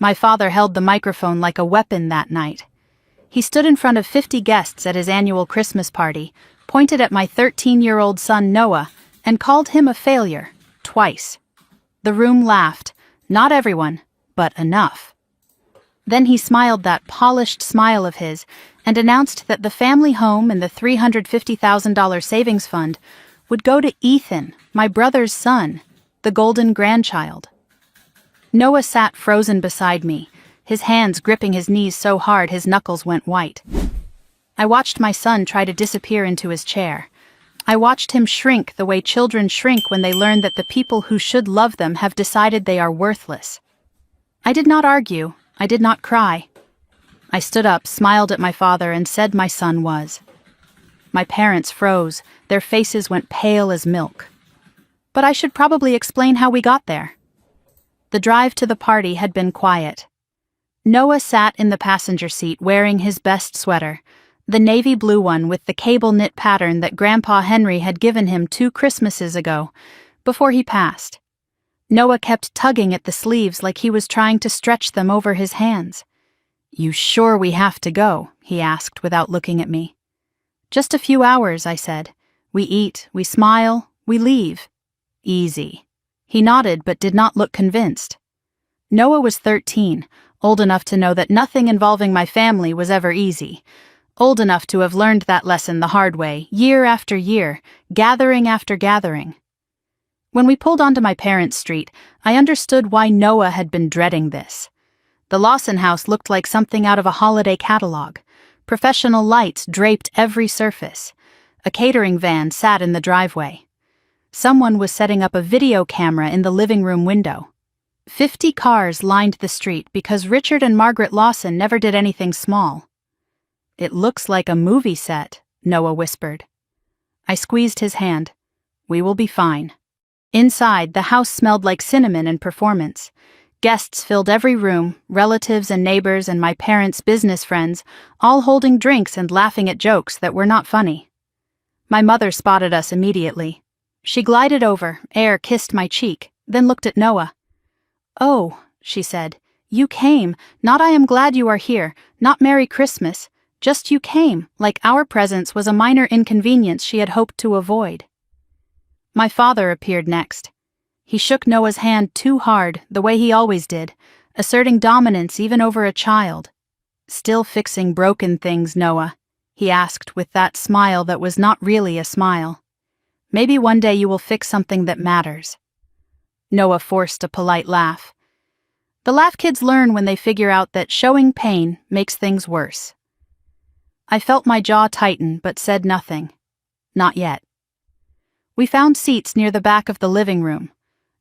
My father held the microphone like a weapon that night. He stood in front of 50 guests at his annual Christmas party, pointed at my 13-year-old son Noah, and called him a failure, twice. The room laughed, not everyone, but enough. Then he smiled that polished smile of his and announced that the family home and the $350,000 savings fund would go to Ethan, my brother's son, the golden grandchild. Noah sat frozen beside me, his hands gripping his knees so hard his knuckles went white. I watched my son try to disappear into his chair. I watched him shrink the way children shrink when they learn that the people who should love them have decided they are worthless. I did not argue. I did not cry. I stood up, smiled at my father, and said my son was. My parents froze. Their faces went pale as milk. But I should probably explain how we got there. The drive to the party had been quiet. Noah sat in the passenger seat wearing his best sweater, the navy blue one with the cable knit pattern that Grandpa Henry had given him 2 Christmases ago, before he passed. Noah kept tugging at the sleeves like he was trying to stretch them over his hands. "You sure we have to go?" he asked without looking at me. "Just a few hours," I said. "We eat, we smile, we leave. Easy." He nodded but did not look convinced. Noah was 13, old enough to know that nothing involving my family was ever easy, old enough to have learned that lesson the hard way, year after year, gathering after gathering. When we pulled onto my parents' street, I understood why Noah had been dreading this. The Lawson house looked like something out of a holiday catalog. Professional lights draped every surface. A catering van sat in the driveway. Someone was setting up a video camera in the living room window. 50 cars lined the street because Richard and Margaret Lawson never did anything small. "It looks like a movie set," Noah whispered. I squeezed his hand. "We will be fine." Inside, the house smelled like cinnamon and performance. Guests filled every room, relatives and neighbors and my parents' business friends, all holding drinks and laughing at jokes that were not funny. My mother spotted us immediately. She glided over, air kissed my cheek, then looked at Noah. "Oh," she said, "you came, not 'I am glad you are here,' not 'Merry Christmas,' just you came, like our presence was a minor inconvenience she had hoped to avoid." My father appeared next. He shook Noah's hand too hard, the way he always did, asserting dominance even over a child. "Still fixing broken things, Noah?" he asked with that smile that was not really a smile. "Maybe one day you will fix something that matters." Noah forced a polite laugh. The laugh kids learn when they figure out that showing pain makes things worse. I felt my jaw tighten but said nothing. Not yet. We found seats near the back of the living room.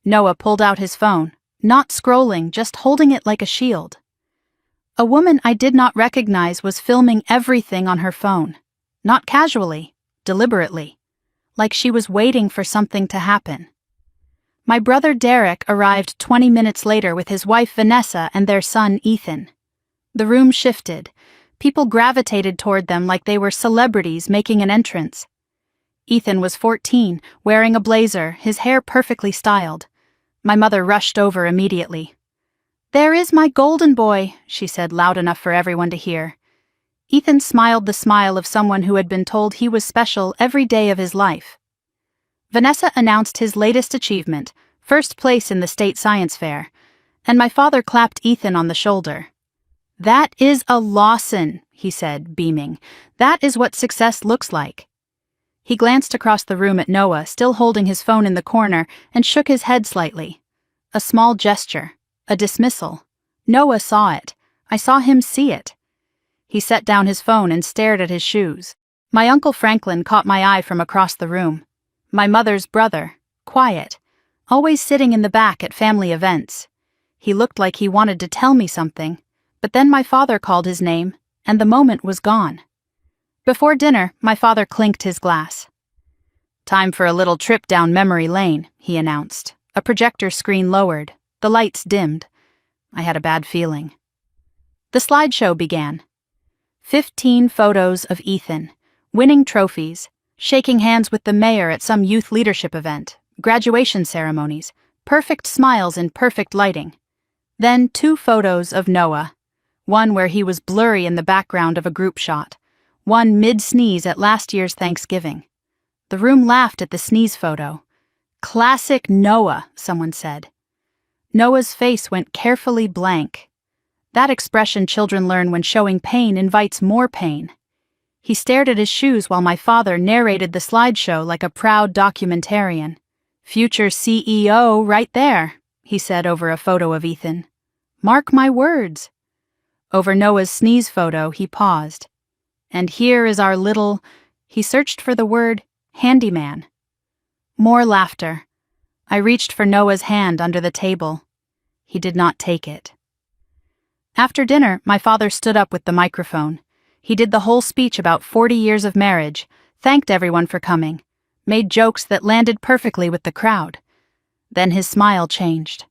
Noah pulled out his phone, not scrolling, just holding it like a shield. A woman I did not recognize was filming everything on her phone. Not casually, deliberately. Like she was waiting for something to happen. My brother Derek arrived 20 minutes later with his wife Vanessa and their son Ethan. The room shifted. People gravitated toward them like they were celebrities making an entrance. Ethan was 14, wearing a blazer, his hair perfectly styled. My mother rushed over immediately. "There is my golden boy," she said loud enough for everyone to hear. Ethan smiled the smile of someone who had been told he was special every day of his life. Vanessa announced his latest achievement, first place in the state science fair, and my father clapped Ethan on the shoulder. "That is a Lawson," he said, beaming. "That is what success looks like." He glanced across the room at Noah, still holding his phone in the corner, and shook his head slightly. A small gesture, a dismissal. Noah saw it. I saw him see it. He set down his phone and stared at his shoes. My Uncle Franklin caught my eye from across the room. My mother's brother, quiet, always sitting in the back at family events. He looked like he wanted to tell me something, but then my father called his name, and the moment was gone. Before dinner, my father clinked his glass. "Time for a little trip down memory lane," he announced. A projector screen lowered. The lights dimmed. I had a bad feeling. The slideshow began. 15 photos of Ethan, winning trophies, shaking hands with the mayor at some youth leadership event, graduation ceremonies, perfect smiles in perfect lighting. Then 2 photos of Noah. One where he was blurry in the background of a group shot. One mid-sneeze at last year's Thanksgiving. The room laughed at the sneeze photo. "Classic Noah," someone said. Noah's face went carefully blank. That expression children learn when showing pain invites more pain. He stared at his shoes while my father narrated the slideshow like a proud documentarian. "Future CEO right there," he said over a photo of Ethan. "Mark my words." Over Noah's sneeze photo, he paused. "And here is our little," he searched for the word, "handyman." More laughter. I reached for Noah's hand under the table. He did not take it. After dinner, my father stood up with the microphone. He did the whole speech about 40 years of marriage, thanked everyone for coming, made jokes that landed perfectly with the crowd. Then his smile changed.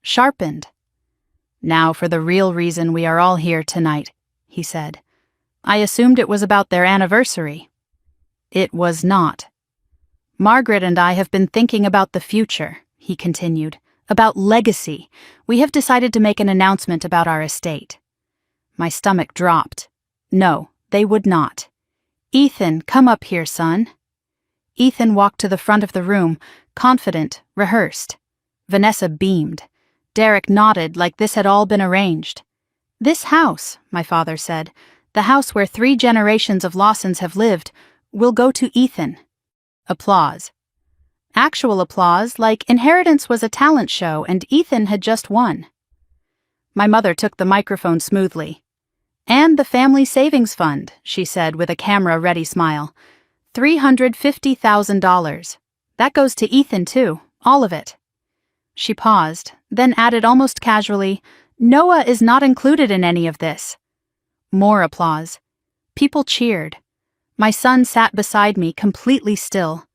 Sharpened. "Now for the real reason we are all here tonight," he said. "I assumed it was about their anniversary." It was not. "Margaret and I have been thinking about the future," he continued, "about legacy. We have decided to make an announcement about our estate." My stomach dropped. No, they would not. "Ethan, come up here, son." Ethan walked to the front of the room, confident, rehearsed. Vanessa beamed. Derek nodded like this had all been arranged. "This house," my father said, "the house where 3 generations of Lawsons have lived, will go to Ethan." Applause. Actual applause, like Inheritance was a talent show and Ethan had just won. My mother took the microphone smoothly. "And the family savings fund," she said with a camera-ready smile. $350,000. That goes to Ethan too, all of it. She paused, then added almost casually, "Noah is not included in any of this." More applause. People cheered. My son sat beside me, completely still.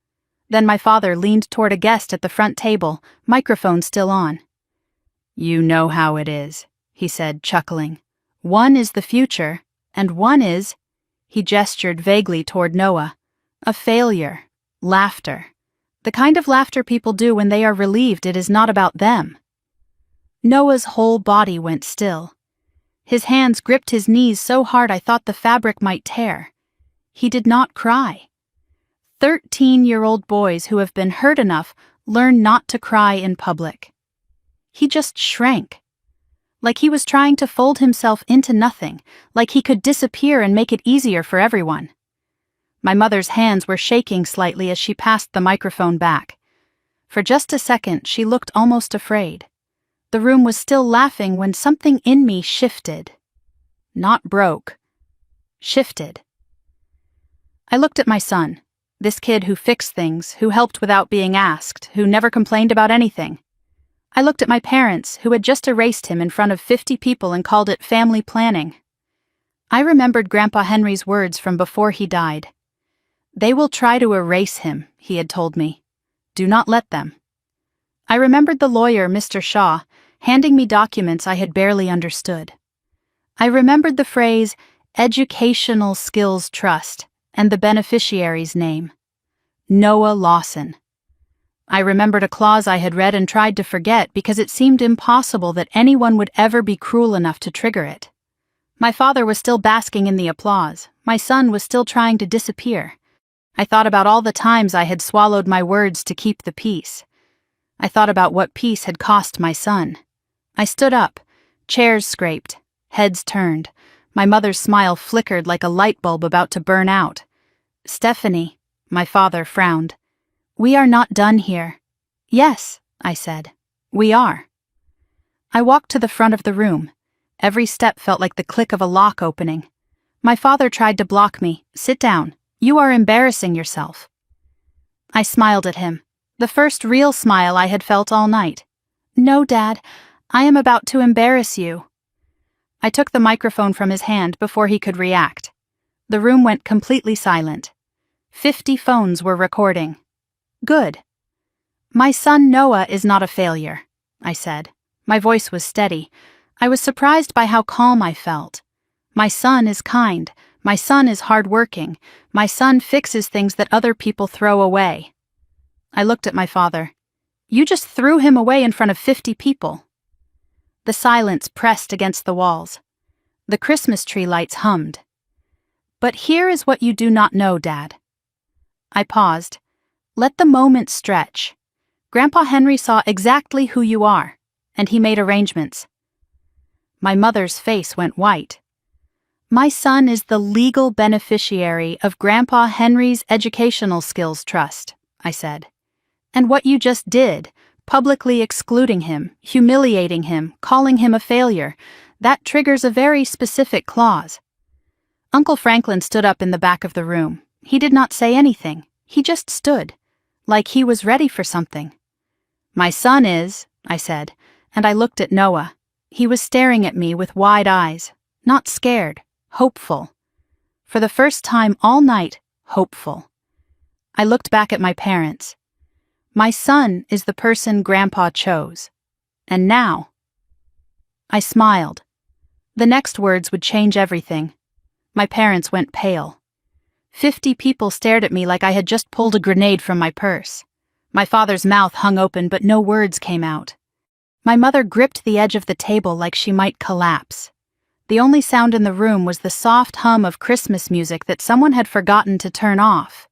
Then my father leaned toward a guest at the front table, microphone still on. "You know how it is," he said, chuckling. "One is the future, and one is," he gestured vaguely toward Noah, "a failure. Laughter. The kind of laughter people do when they are relieved it is not about them." Noah's whole body went still. His hands gripped his knees so hard I thought the fabric might tear. He did not cry. 13-year-old boys who have been hurt enough learn not to cry in public. He just shrank. Like he was trying to fold himself into nothing, like he could disappear and make it easier for everyone. My mother's hands were shaking slightly as she passed the microphone back. For just a second, she looked almost afraid. The room was still laughing when something in me shifted. Not broke. Shifted. I looked at my son, this kid who fixed things, who helped without being asked, who never complained about anything. I looked at my parents, who had just erased him in front of 50 people and called it family planning. I remembered Grandpa Henry's words from before he died. "They will try to erase him," he had told me. "Do not let them." I remembered the lawyer, Mr. Shaw, handing me documents I had barely understood. I remembered the phrase, Educational Skills Trust, and the beneficiary's name. Noah Lawson. I remembered a clause I had read and tried to forget because it seemed impossible that anyone would ever be cruel enough to trigger it. My father was still basking in the applause. My son was still trying to disappear. I thought about all the times I had swallowed my words to keep the peace. I thought about what peace had cost my son. I stood up. Chairs scraped. Heads turned. My mother's smile flickered like a light bulb about to burn out. "Stephanie," my father frowned. "We are not done here." "Yes," I said. "We are." I walked to the front of the room. Every step felt like the click of a lock opening. My father tried to block me. "Sit down. You are embarrassing yourself." I smiled at him, the first real smile I had felt all night. "No, Dad, I am about to embarrass you." I took the microphone from his hand before he could react. The room went completely silent. 50 phones were recording. Good. "My son Noah is not a failure," I said. My voice was steady. I was surprised by how calm I felt. "My son is kind. My son is hardworking. My son fixes things that other people throw away." I looked at my father. "You just threw him away in front of 50 people." The silence pressed against the walls. The Christmas tree lights hummed. "But here is what you do not know, Dad." I paused. "Let the moment stretch. Grandpa Henry saw exactly who you are, and he made arrangements." My mother's face went white. "My son is the legal beneficiary of Grandpa Henry's Educational Skills Trust," I said. "And what you just did, publicly excluding him, humiliating him, calling him a failure, that triggers a very specific clause." Uncle Franklin stood up in the back of the room. He did not say anything. He just stood, like he was ready for something. "My son is," I said, and I looked at Noah. He was staring at me with wide eyes, not scared, hopeful. For the first time all night, hopeful. I looked back at my parents. "My son is the person Grandpa chose. And now—" I smiled. The next words would change everything. My parents went pale. 50 people stared at me like I had just pulled a grenade from my purse. My father's mouth hung open, but no words came out. My mother gripped the edge of the table like she might collapse. The only sound in the room was the soft hum of Christmas music that someone had forgotten to turn off.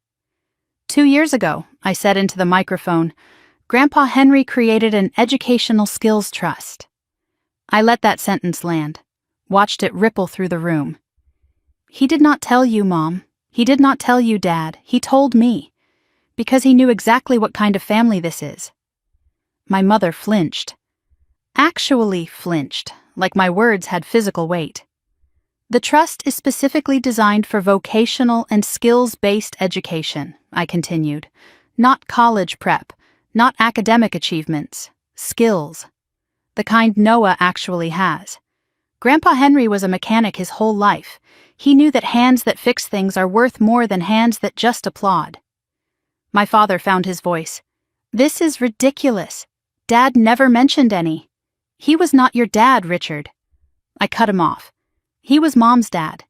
2 years ago, I said into the microphone, Grandpa Henry created an educational skills trust. I let that sentence land, watched it ripple through the room. "He did not tell you, Mom. He did not tell you, Dad. He told me. Because he knew exactly what kind of family this is." My mother flinched. Actually flinched, like my words had physical weight. "The trust is specifically designed for vocational and skills-based education," I continued. "Not college prep, not academic achievements, skills. The kind Noah actually has. Grandpa Henry was a mechanic his whole life. He knew that hands that fix things are worth more than hands that just applaud." My father found his voice. "This is ridiculous. Dad never mentioned any. He was not your dad, Richard." I cut him off. "He was Mom's dad.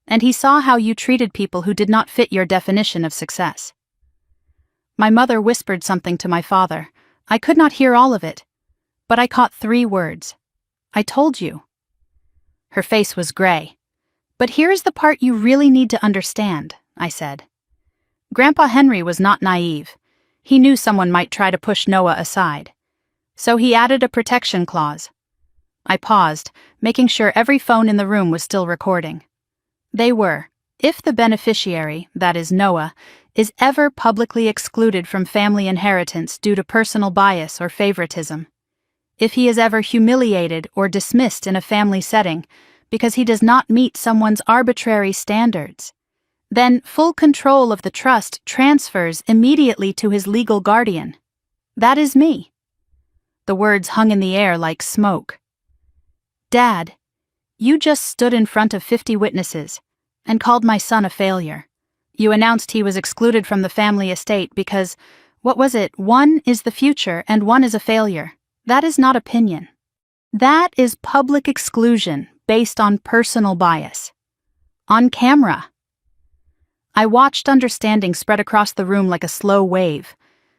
And he saw how you treated people who did not fit your definition of success." My mother whispered something to my father. I could not hear all of it, but I caught 3 words. "I told you." Her face was gray. "But here is the part you really need to understand," I said. Grandpa Henry was not naive. He knew someone might try to push Noah aside. So he added a protection clause. I paused, making sure every phone in the room was still recording. They were, if the beneficiary, that is Noah, is ever publicly excluded from family inheritance due to personal bias or favoritism, if he is ever humiliated or dismissed in a family setting because he does not meet someone's arbitrary standards, then full control of the trust transfers immediately to his legal guardian. That is me. The words hung in the air like smoke. "Dad, you just stood in front of 50 witnesses and called my son a failure. You announced he was excluded from the family estate because, what was it, one is the future and one is a failure. That is not opinion. That is public exclusion based on personal bias. On camera." I watched understanding spread across the room like a slow wave.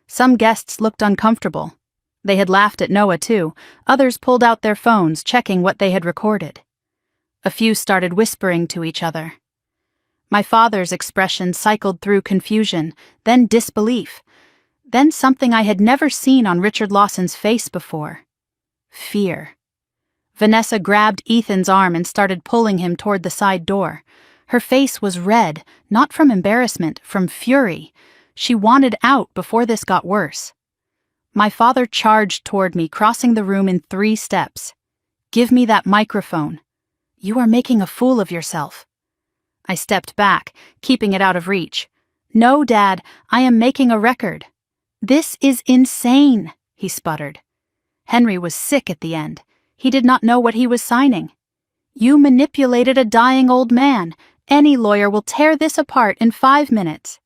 Some guests looked uncomfortable. They had laughed at Noah too. Others pulled out their phones, checking what they had recorded. A few started whispering to each other. My father's expression cycled through confusion, then disbelief, then something I had never seen on Richard Lawson's face before. Fear. Vanessa grabbed Ethan's arm and started pulling him toward the side door. Her face was red, not from embarrassment, from fury. She wanted out before this got worse. My father charged toward me, crossing the room in 3 steps. "Give me that microphone. You are making a fool of yourself." I stepped back, keeping it out of reach. "No, Dad, I am making a record." "This is insane," he sputtered. Henry was sick at the end. He did not know what he was signing. "You manipulated a dying old man. Any lawyer will tear this apart in 5 minutes."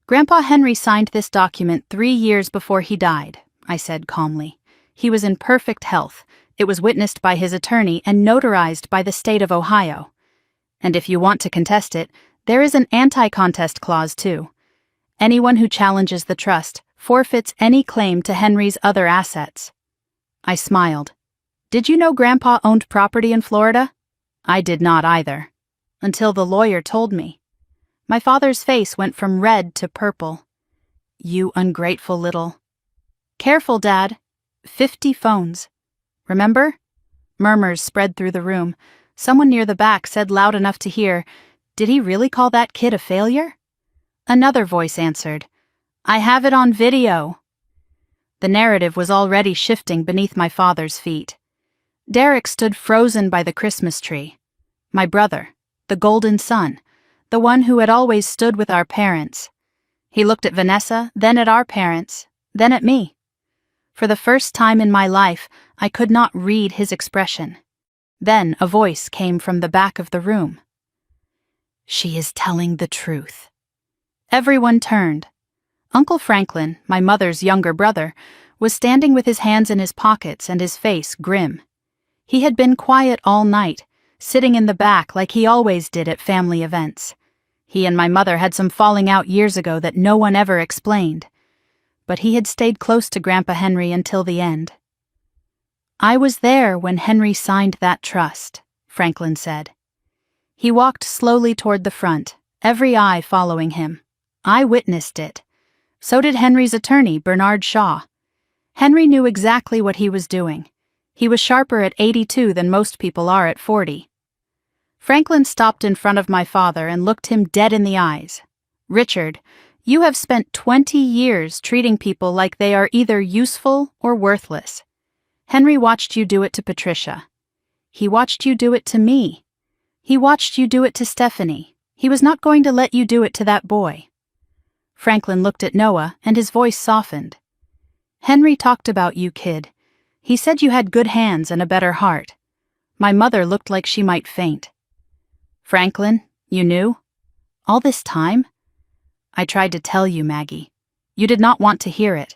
"Grandpa Henry signed this document 3 years before he died," I said calmly. "He was in perfect health. It was witnessed by his attorney and notarized by the state of Ohio. And if you want to contest it, there is an anti-contest clause too. Anyone who challenges the trust forfeits any claim to Henry's other assets." I smiled. Did you know Grandpa owned property in Florida? I did not either. Until the lawyer told me. My father's face went from red to purple. You ungrateful little. Careful, Dad. 50 phones. Remember? Murmurs spread through the room. Someone near the back said loud enough to hear, "Did he really call that kid a failure?" Another voice answered, "I have it on video." The narrative was already shifting beneath my father's feet. Derek stood frozen by the Christmas tree. My brother, the golden son, the one who had always stood with our parents. He looked at Vanessa, then at our parents, then at me. For the first time in my life, I could not read his expression. Then a voice came from the back of the room. "She is telling the truth." Everyone turned. Uncle Franklin, my mother's younger brother, was standing with his hands in his pockets and his face grim. He had been quiet all night, sitting in the back like he always did at family events. He and my mother had some falling out years ago that no one ever explained. But he had stayed close to Grandpa Henry until the end. "I was there when Henry signed that trust," Franklin said. He walked slowly toward the front, every eye following him. I witnessed it. So did Henry's attorney, Bernard Shaw. Henry knew exactly what he was doing. He was sharper at 82 than most people are at 40. Franklin stopped in front of my father and looked him dead in the eyes. "Richard, you have spent 20 years treating people like they are either useful or worthless. Henry watched you do it to Patricia. He watched you do it to me. He watched you do it to Stephanie. He was not going to let you do it to that boy." Franklin looked at Noah, and his voice softened. "Henry talked about you, kid. He said you had good hands and a better heart." My mother looked like she might faint. "Franklin, you knew? All this time?" "I tried to tell you, Maggie. You did not want to hear it."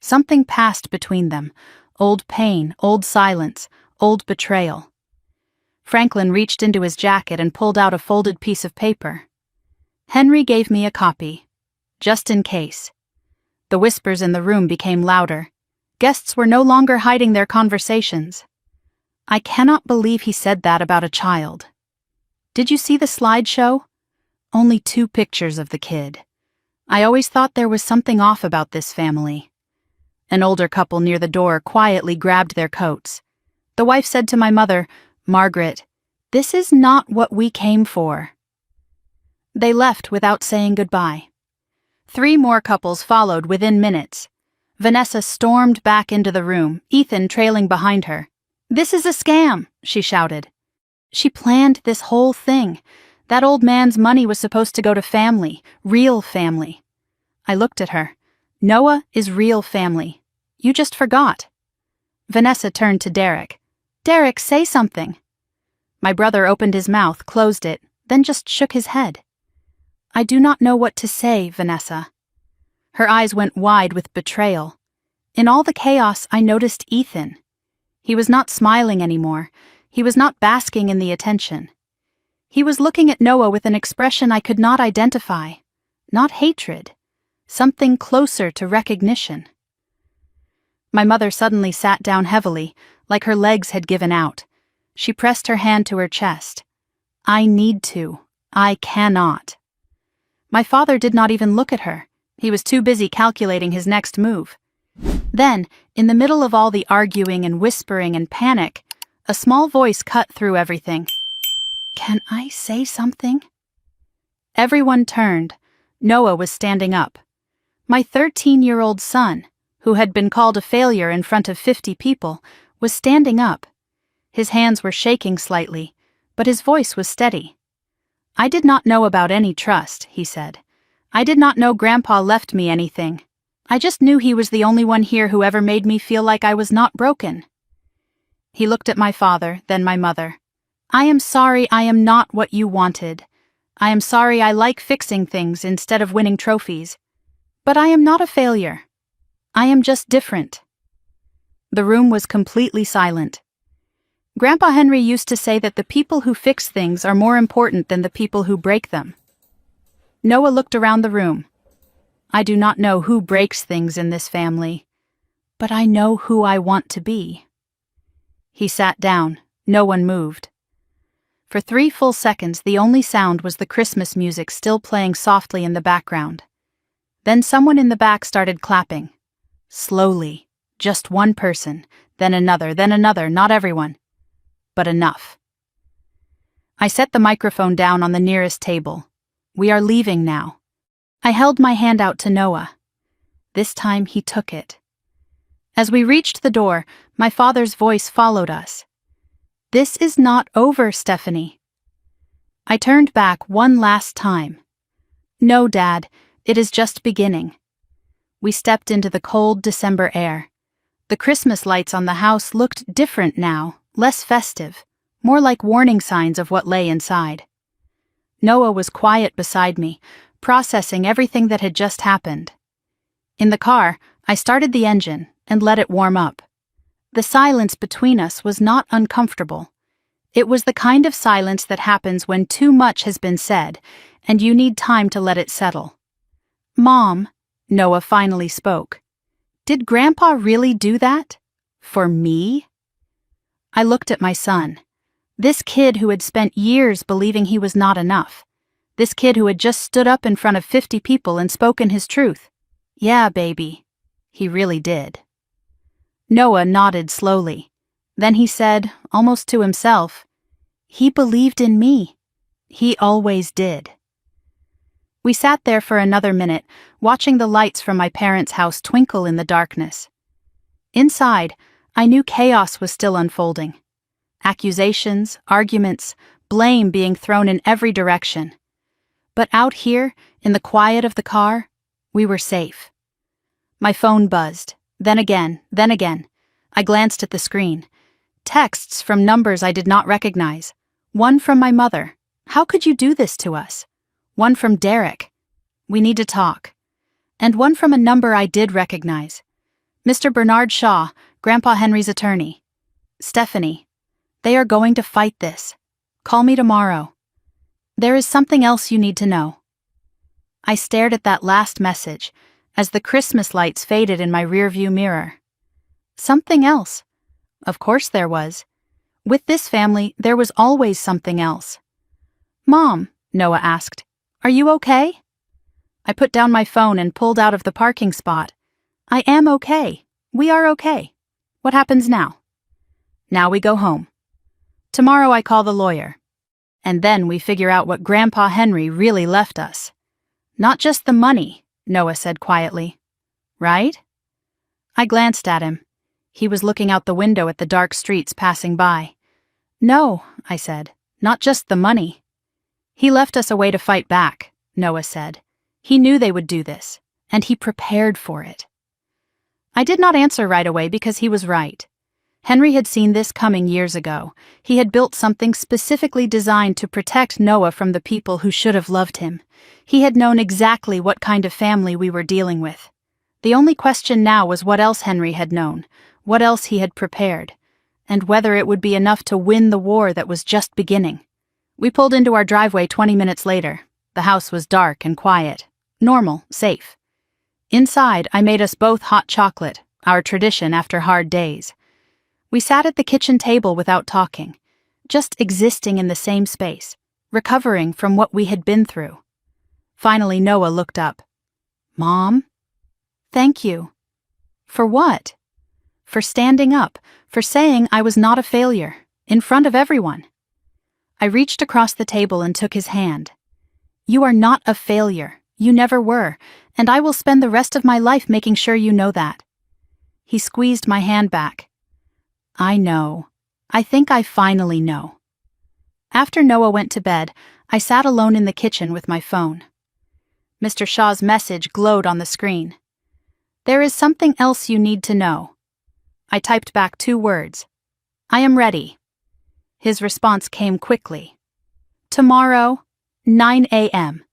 Something passed between them. Old pain, old silence, old betrayal. Franklin reached into his jacket and pulled out a folded piece of paper. "Henry gave me a copy. Just in case." The whispers in the room became louder. Guests were no longer hiding their conversations. "I cannot believe he said that about a child. Did you see the slideshow? Only 2 pictures of the kid. I always thought there was something off about this family." An older couple near the door quietly grabbed their coats. The wife said to my mother, "Margaret, this is not what we came for." They left without saying goodbye. 3 more couples followed within minutes. Vanessa stormed back into the room, Ethan trailing behind her. "This is a scam," she shouted. "She planned this whole thing. That old man's money was supposed to go to family, real family." I looked at her. "Noah is real family. You just forgot." Vanessa turned to Derek. "Derek, say something." My brother opened his mouth, closed it, then just shook his head. "I do not know what to say, Vanessa." Her eyes went wide with betrayal. In all the chaos, I noticed Ethan. He was not smiling anymore. He was not basking in the attention. He was looking at Noah with an expression I could not identify. Not hatred. Something closer to recognition. My mother suddenly sat down heavily, like her legs had given out. She pressed her hand to her chest. "I need to. I cannot." My father did not even look at her. He was too busy calculating his next move. Then, in the middle of all the arguing and whispering and panic, a small voice cut through everything. "Can I say something?" Everyone turned. Noah was standing up. My 13-year-old son, who had been called a failure in front of 50 people, was standing up. His hands were shaking slightly, but his voice was steady. "I did not know about any trust," he said. "I did not know Grandpa left me anything. I just knew he was the only one here who ever made me feel like I was not broken." He looked at my father, then my mother. "I am sorry I am not what you wanted. I am sorry I like fixing things instead of winning trophies. But I am not a failure. I am just different." The room was completely silent. Grandpa Henry used to say that the people who fix things are more important than the people who break them. Noah looked around the room. "I do not know who breaks things in this family, but I know who I want to be." He sat down. No one moved. For 3 full seconds, the only sound was the Christmas music still playing softly in the background. Then someone in the back started clapping. Slowly. Just one person, then another, not everyone. But enough. I set the microphone down on the nearest table. We are leaving now. I held my hand out to Noah. This time he took it. As we reached the door, my father's voice followed us. This is not over, Stephanie. I turned back one last time. No, Dad, it is just beginning. We stepped into the cold December air. The Christmas lights on the house looked different now, less festive, more like warning signs of what lay inside. Noah was quiet beside me, processing everything that had just happened. In the car, I started the engine and let it warm up. The silence between us was not uncomfortable. It was the kind of silence that happens when too much has been said, and you need time to let it settle. Mom, Noah finally spoke. Did Grandpa really do that? For me? I looked at my son. This kid who had spent years believing he was not enough. This kid who had just stood up in front of 50 people and spoken his truth. Yeah, baby. He really did. Noah nodded slowly. Then he said, almost to himself, he believed in me. He always did. We sat there for another minute, watching the lights from my parents' house twinkle in the darkness. Inside, I knew chaos was still unfolding. Accusations, arguments, blame being thrown in every direction. But out here, in the quiet of the car, we were safe. My phone buzzed. Then again. I glanced at the screen. Texts from numbers I did not recognize. One from my mother. How could you do this to us? One from Derek. We need to talk. And one from a number I did recognize. Mr. Bernard Shaw, Grandpa Henry's attorney. Stephanie. They are going to fight this. Call me tomorrow. There is something else you need to know. I stared at that last message as the Christmas lights faded in my rearview mirror. Something else. Of course there was. With this family, there was always something else. Mom, Noah asked, are you okay? I put down my phone and pulled out of the parking spot. I am okay. We are okay. What happens now? Now we go home. Tomorrow I call the lawyer. And then we figure out what Grandpa Henry really left us. Not just the money, Noah said quietly. Right? I glanced at him. He was looking out the window at the dark streets passing by. No, I said, not just the money. He left us a way to fight back, Noah said. He knew they would do this, and he prepared for it. I did not answer right away because he was right. Henry had seen this coming years ago. He had built something specifically designed to protect Noah from the people who should have loved him. He had known exactly what kind of family we were dealing with. The only question now was what else Henry had known, what else he had prepared, and whether it would be enough to win the war that was just beginning. We pulled into our driveway 20 minutes later. The house was dark and quiet. Normal, safe. Inside, I made us both hot chocolate, our tradition after hard days. We sat at the kitchen table without talking, just existing in the same space, recovering from what we had been through. Finally, Noah looked up. Mom? Thank you. For what? For standing up, for saying I was not a failure, in front of everyone. I reached across the table and took his hand. You are not a failure. You never were, and I will spend the rest of my life making sure you know that. He squeezed my hand back. I know. I think I finally know. After Noah went to bed, I sat alone in the kitchen with my phone. Mr. Shaw's message glowed on the screen. There is something else you need to know. I typed back 2 words. I am ready. His response came quickly. Tomorrow, 9 a.m.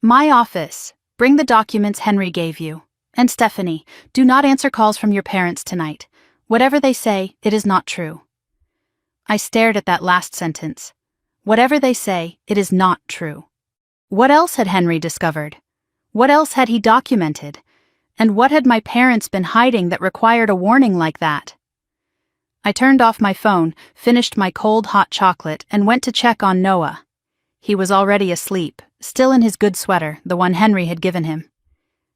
My office. Bring the documents Henry gave you. And Stephanie, do not answer calls from your parents tonight. Whatever they say, it is not true. I stared at that last sentence. Whatever they say, it is not true. What else had Henry discovered? What else had he documented? And what had my parents been hiding that required a warning like that? I turned off my phone, finished my cold hot chocolate, and went to check on Noah. He was already asleep, still in his good sweater, the one Henry had given him.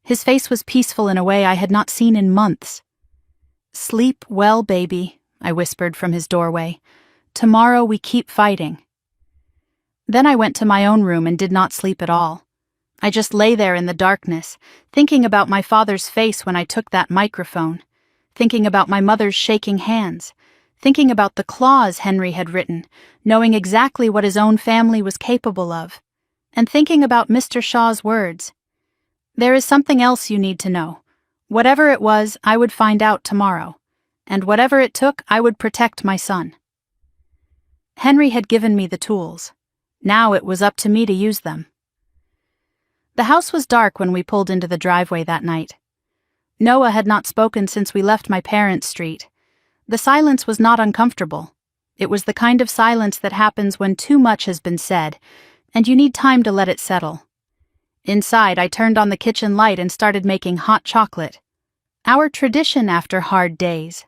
His face was peaceful in a way I had not seen in months. "Sleep well, baby," I whispered from his doorway. "Tomorrow we keep fighting." Then I went to my own room and did not sleep at all. I just lay there in the darkness, thinking about my father's face when I took that microphone, thinking about my mother's shaking hands, thinking about the clause Henry had written, knowing exactly what his own family was capable of, and thinking about Mr. Shaw's words. "There is something else you need to know. Whatever it was, I would find out tomorrow, and whatever it took, I would protect my son." Henry had given me the tools. Now it was up to me to use them. The house was dark when we pulled into the driveway that night. Noah had not spoken since we left my parents' street. The silence was not uncomfortable. It was the kind of silence that happens when too much has been said, and you need time to let it settle. Inside, I turned on the kitchen light and started making hot chocolate. Our tradition after hard days.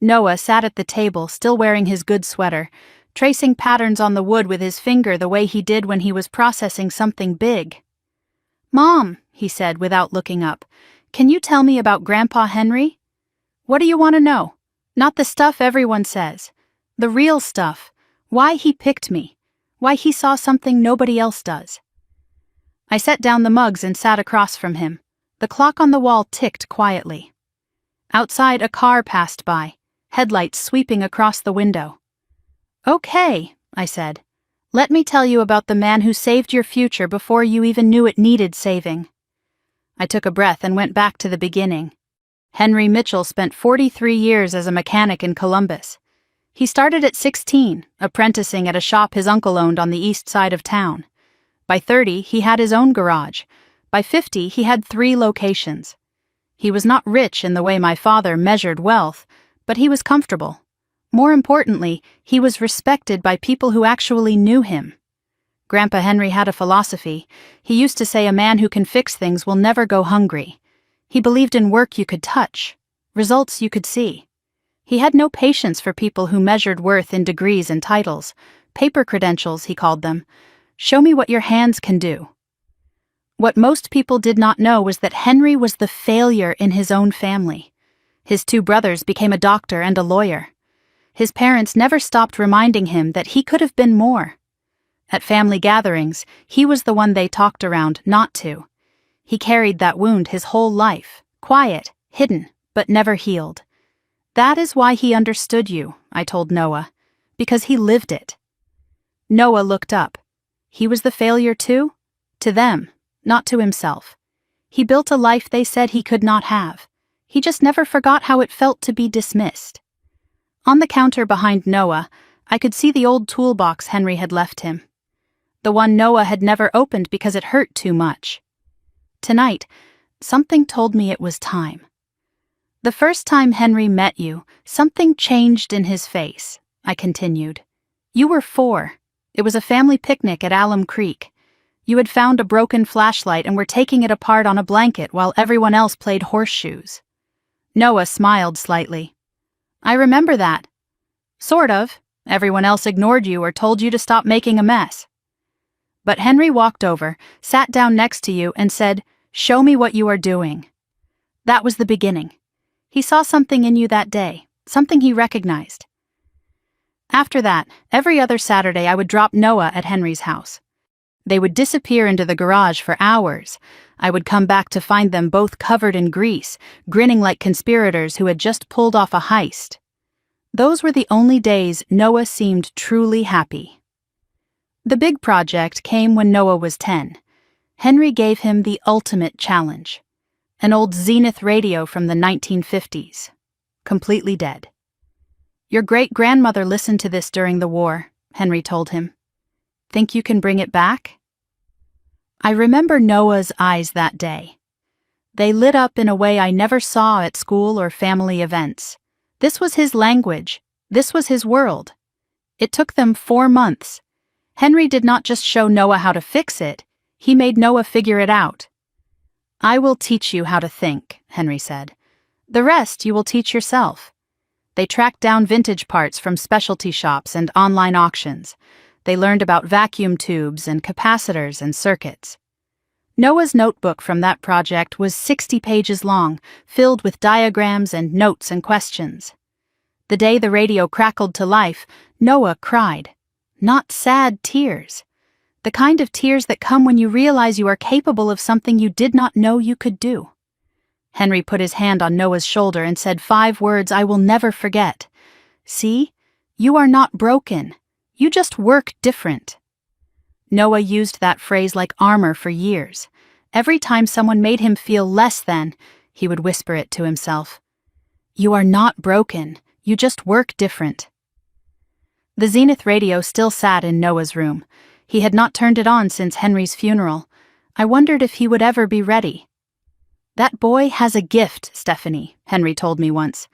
Noah sat at the table, still wearing his good sweater, tracing patterns on the wood with his finger the way he did when he was processing something big. "Mom," he said without looking up, "can you tell me about Grandpa Henry? What do you want to know? Not the stuff everyone says. The real stuff. Why he picked me. Why he saw something nobody else does." I set down the mugs and sat across from him. The clock on the wall ticked quietly. Outside, a car passed by, headlights sweeping across the window. "Okay," I said. "Let me tell you about the man who saved your future before you even knew it needed saving." I took a breath and went back to the beginning. Henry Mitchell spent 43 years as a mechanic in Columbus. He started at 16, apprenticing at a shop his uncle owned on the east side of town. By 30, he had his own garage. By 50, he had 3 locations. He was not rich in the way my father measured wealth, but he was comfortable. More importantly, he was respected by people who actually knew him. Grandpa Henry had a philosophy. He used to say a man who can fix things will never go hungry. He believed in work you could touch, results you could see. He had no patience for people who measured worth in degrees and titles, paper credentials, he called them. Show me what your hands can do. What most people did not know was that Henry was the failure in his own family. His 2 brothers became a doctor and a lawyer. His parents never stopped reminding him that he could have been more. At family gatherings, he was the one they talked around not to. He carried that wound his whole life, quiet, hidden, but never healed. "That is why he understood you," I told Noah, "because he lived it." Noah looked up. He was the failure too? To them, not to himself. He built a life they said he could not have. He just never forgot how it felt to be dismissed. On the counter behind Noah, I could see the old toolbox Henry had left him. The one Noah had never opened because it hurt too much. Tonight, something told me it was time. "The first time Henry met you, something changed in his face," I continued. "You were 4. It was a family picnic at Alum Creek. You had found a broken flashlight and were taking it apart on a blanket while everyone else played horseshoes." Noah smiled slightly. "I remember that. Sort of. Everyone else ignored you or told you to stop making a mess. But Henry walked over, sat down next to you, and said, 'Show me what you are doing.' That was the beginning. He saw something in you that day, something he recognized." After that, every other Saturday I would drop Noah at Henry's house. They would disappear into the garage for hours. I would come back to find them both covered in grease, grinning like conspirators who had just pulled off a heist. Those were the only days Noah seemed truly happy. The big project came when Noah was 10. Henry gave him the ultimate challenge. An old Zenith radio from the 1950s. Completely dead. "Your great-grandmother listened to this during the war," Henry told him. "Think you can bring it back?" I remember Noah's eyes that day. They lit up in a way I never saw at school or family events. This was his language. This was his world. It took them 4 months. Henry did not just show Noah how to fix it, he made Noah figure it out. "I will teach you how to think," Henry said. "The rest you will teach yourself." They tracked down vintage parts from specialty shops and online auctions. They learned about vacuum tubes and capacitors and circuits. Noah's notebook from that project was 60 pages long, filled with diagrams and notes and questions. The day the radio crackled to life, Noah cried. Not sad tears. The kind of tears that come when you realize you are capable of something you did not know you could do. Henry put his hand on Noah's shoulder and said 5 words I will never forget. See? You are not broken. You just work different. Noah used that phrase like armor for years. Every time someone made him feel less than, he would whisper it to himself. You are not broken. You just work different. The Zenith radio still sat in Noah's room. He had not turned it on since Henry's funeral. I wondered if he would ever be ready. That boy has a gift, Stephanie, Henry told me once.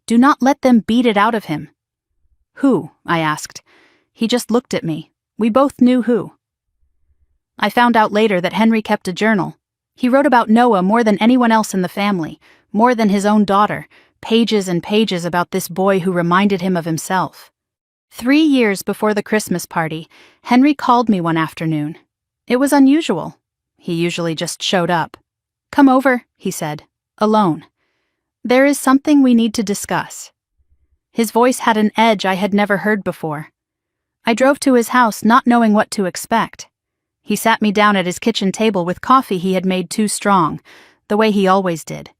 Do not let them beat it out of him. Who? I asked. He just looked at me. We both knew who. I found out later that Henry kept a journal. He wrote about Noah more than anyone else in the family, more than his own daughter, pages and pages about this boy who reminded him of himself. 3 years before the Christmas party, Henry called me one afternoon. It was unusual. He usually just showed up. Come over, he said, alone. There is something we need to discuss. His voice had an edge I had never heard before. I drove to his house not knowing what to expect. He sat me down at his kitchen table with coffee he had made too strong, the way he always did.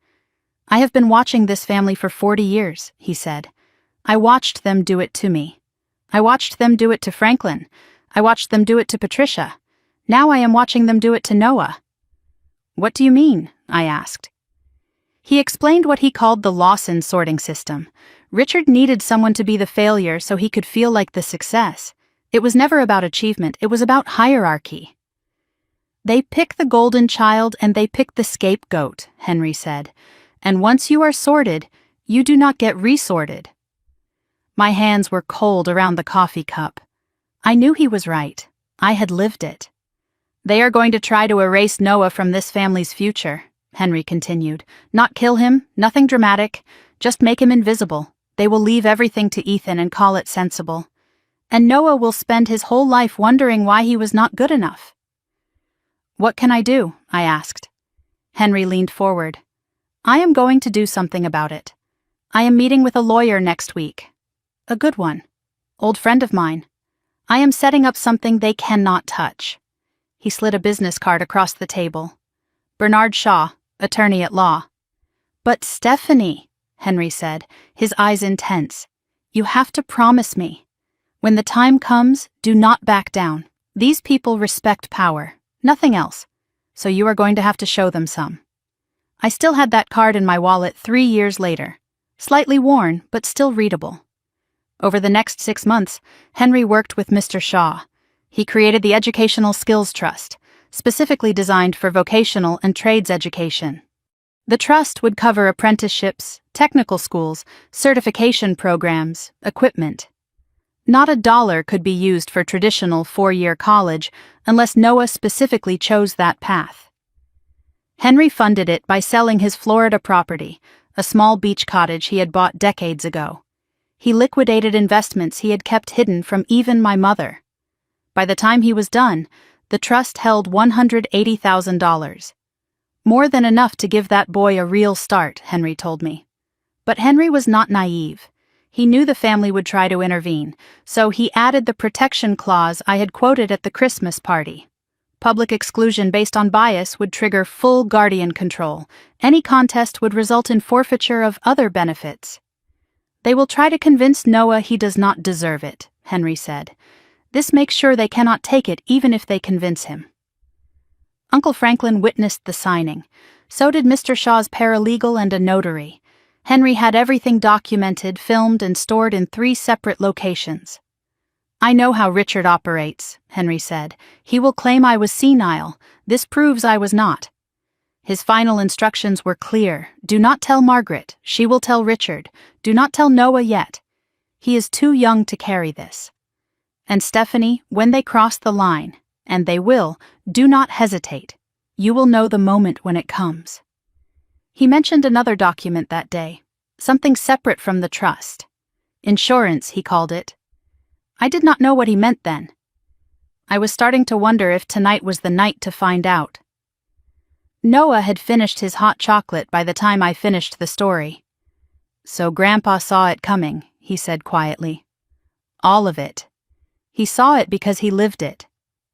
I have been watching this family for 40 years, he said. I watched them do it to me. I watched them do it to Franklin. I watched them do it to Patricia. Now I am watching them do it to Noah. What do you mean? I asked. He explained what he called the Lawson sorting system. Richard needed someone to be the failure so he could feel like the success. It was never about achievement, it was about hierarchy. They pick the golden child and they pick the scapegoat, Henry said. And once you are sorted, you do not get resorted. My hands were cold around the coffee cup. I knew he was right. I had lived it. They are going to try to erase Noah from this family's future, Henry continued. Not kill him, nothing dramatic, just make him invisible. They will leave everything to Ethan and call it sensible. And Noah will spend his whole life wondering why he was not good enough. What can I do? I asked. Henry leaned forward. I am going to do something about it. I am meeting with a lawyer next week. A good one. Old friend of mine. I am setting up something they cannot touch. He slid a business card across the table. Bernard Shaw, attorney at law. But Stephanie, Henry said, his eyes intense, you have to promise me. When the time comes, do not back down. These people respect power, nothing else. So you are going to have to show them some. I still had that card in my wallet 3 years later. Slightly worn, but still readable. Over the next 6 months, Henry worked with Mr. Shaw. He created the Educational Skills Trust, specifically designed for vocational and trades education. The trust would cover apprenticeships, technical schools, certification programs, equipment. Not a dollar could be used for traditional 4-year college unless Noah specifically chose that path. Henry funded it by selling his Florida property, a small beach cottage he had bought decades ago. He liquidated investments he had kept hidden from even my mother. By the time he was done, the trust held $180,000. More than enough to give that boy a real start, Henry told me. But Henry was not naive. He knew the family would try to intervene, so he added the protection clause I had quoted at the Christmas party. Public exclusion based on bias would trigger full guardian control. Any contest would result in forfeiture of other benefits. They will try to convince Noah he does not deserve it, Henry said. This makes sure they cannot take it even if they convince him. Uncle Franklin witnessed the signing. So did Mr. Shaw's paralegal and a notary. Henry had everything documented, filmed, and stored in 3 separate locations. I know how Richard operates, Henry said. He will claim I was senile. This proves I was not. His final instructions were clear. Do not tell Margaret. She will tell Richard. Do not tell Noah yet. He is too young to carry this. And Stephanie, when they cross the line, and they will, do not hesitate. You will know the moment when it comes. He mentioned another document that day, something separate from the trust. Insurance, he called it. I did not know what he meant then. I was starting to wonder if tonight was the night to find out. Noah had finished his hot chocolate by the time I finished the story. So Grandpa saw it coming, he said quietly. All of it. He saw it because he lived it.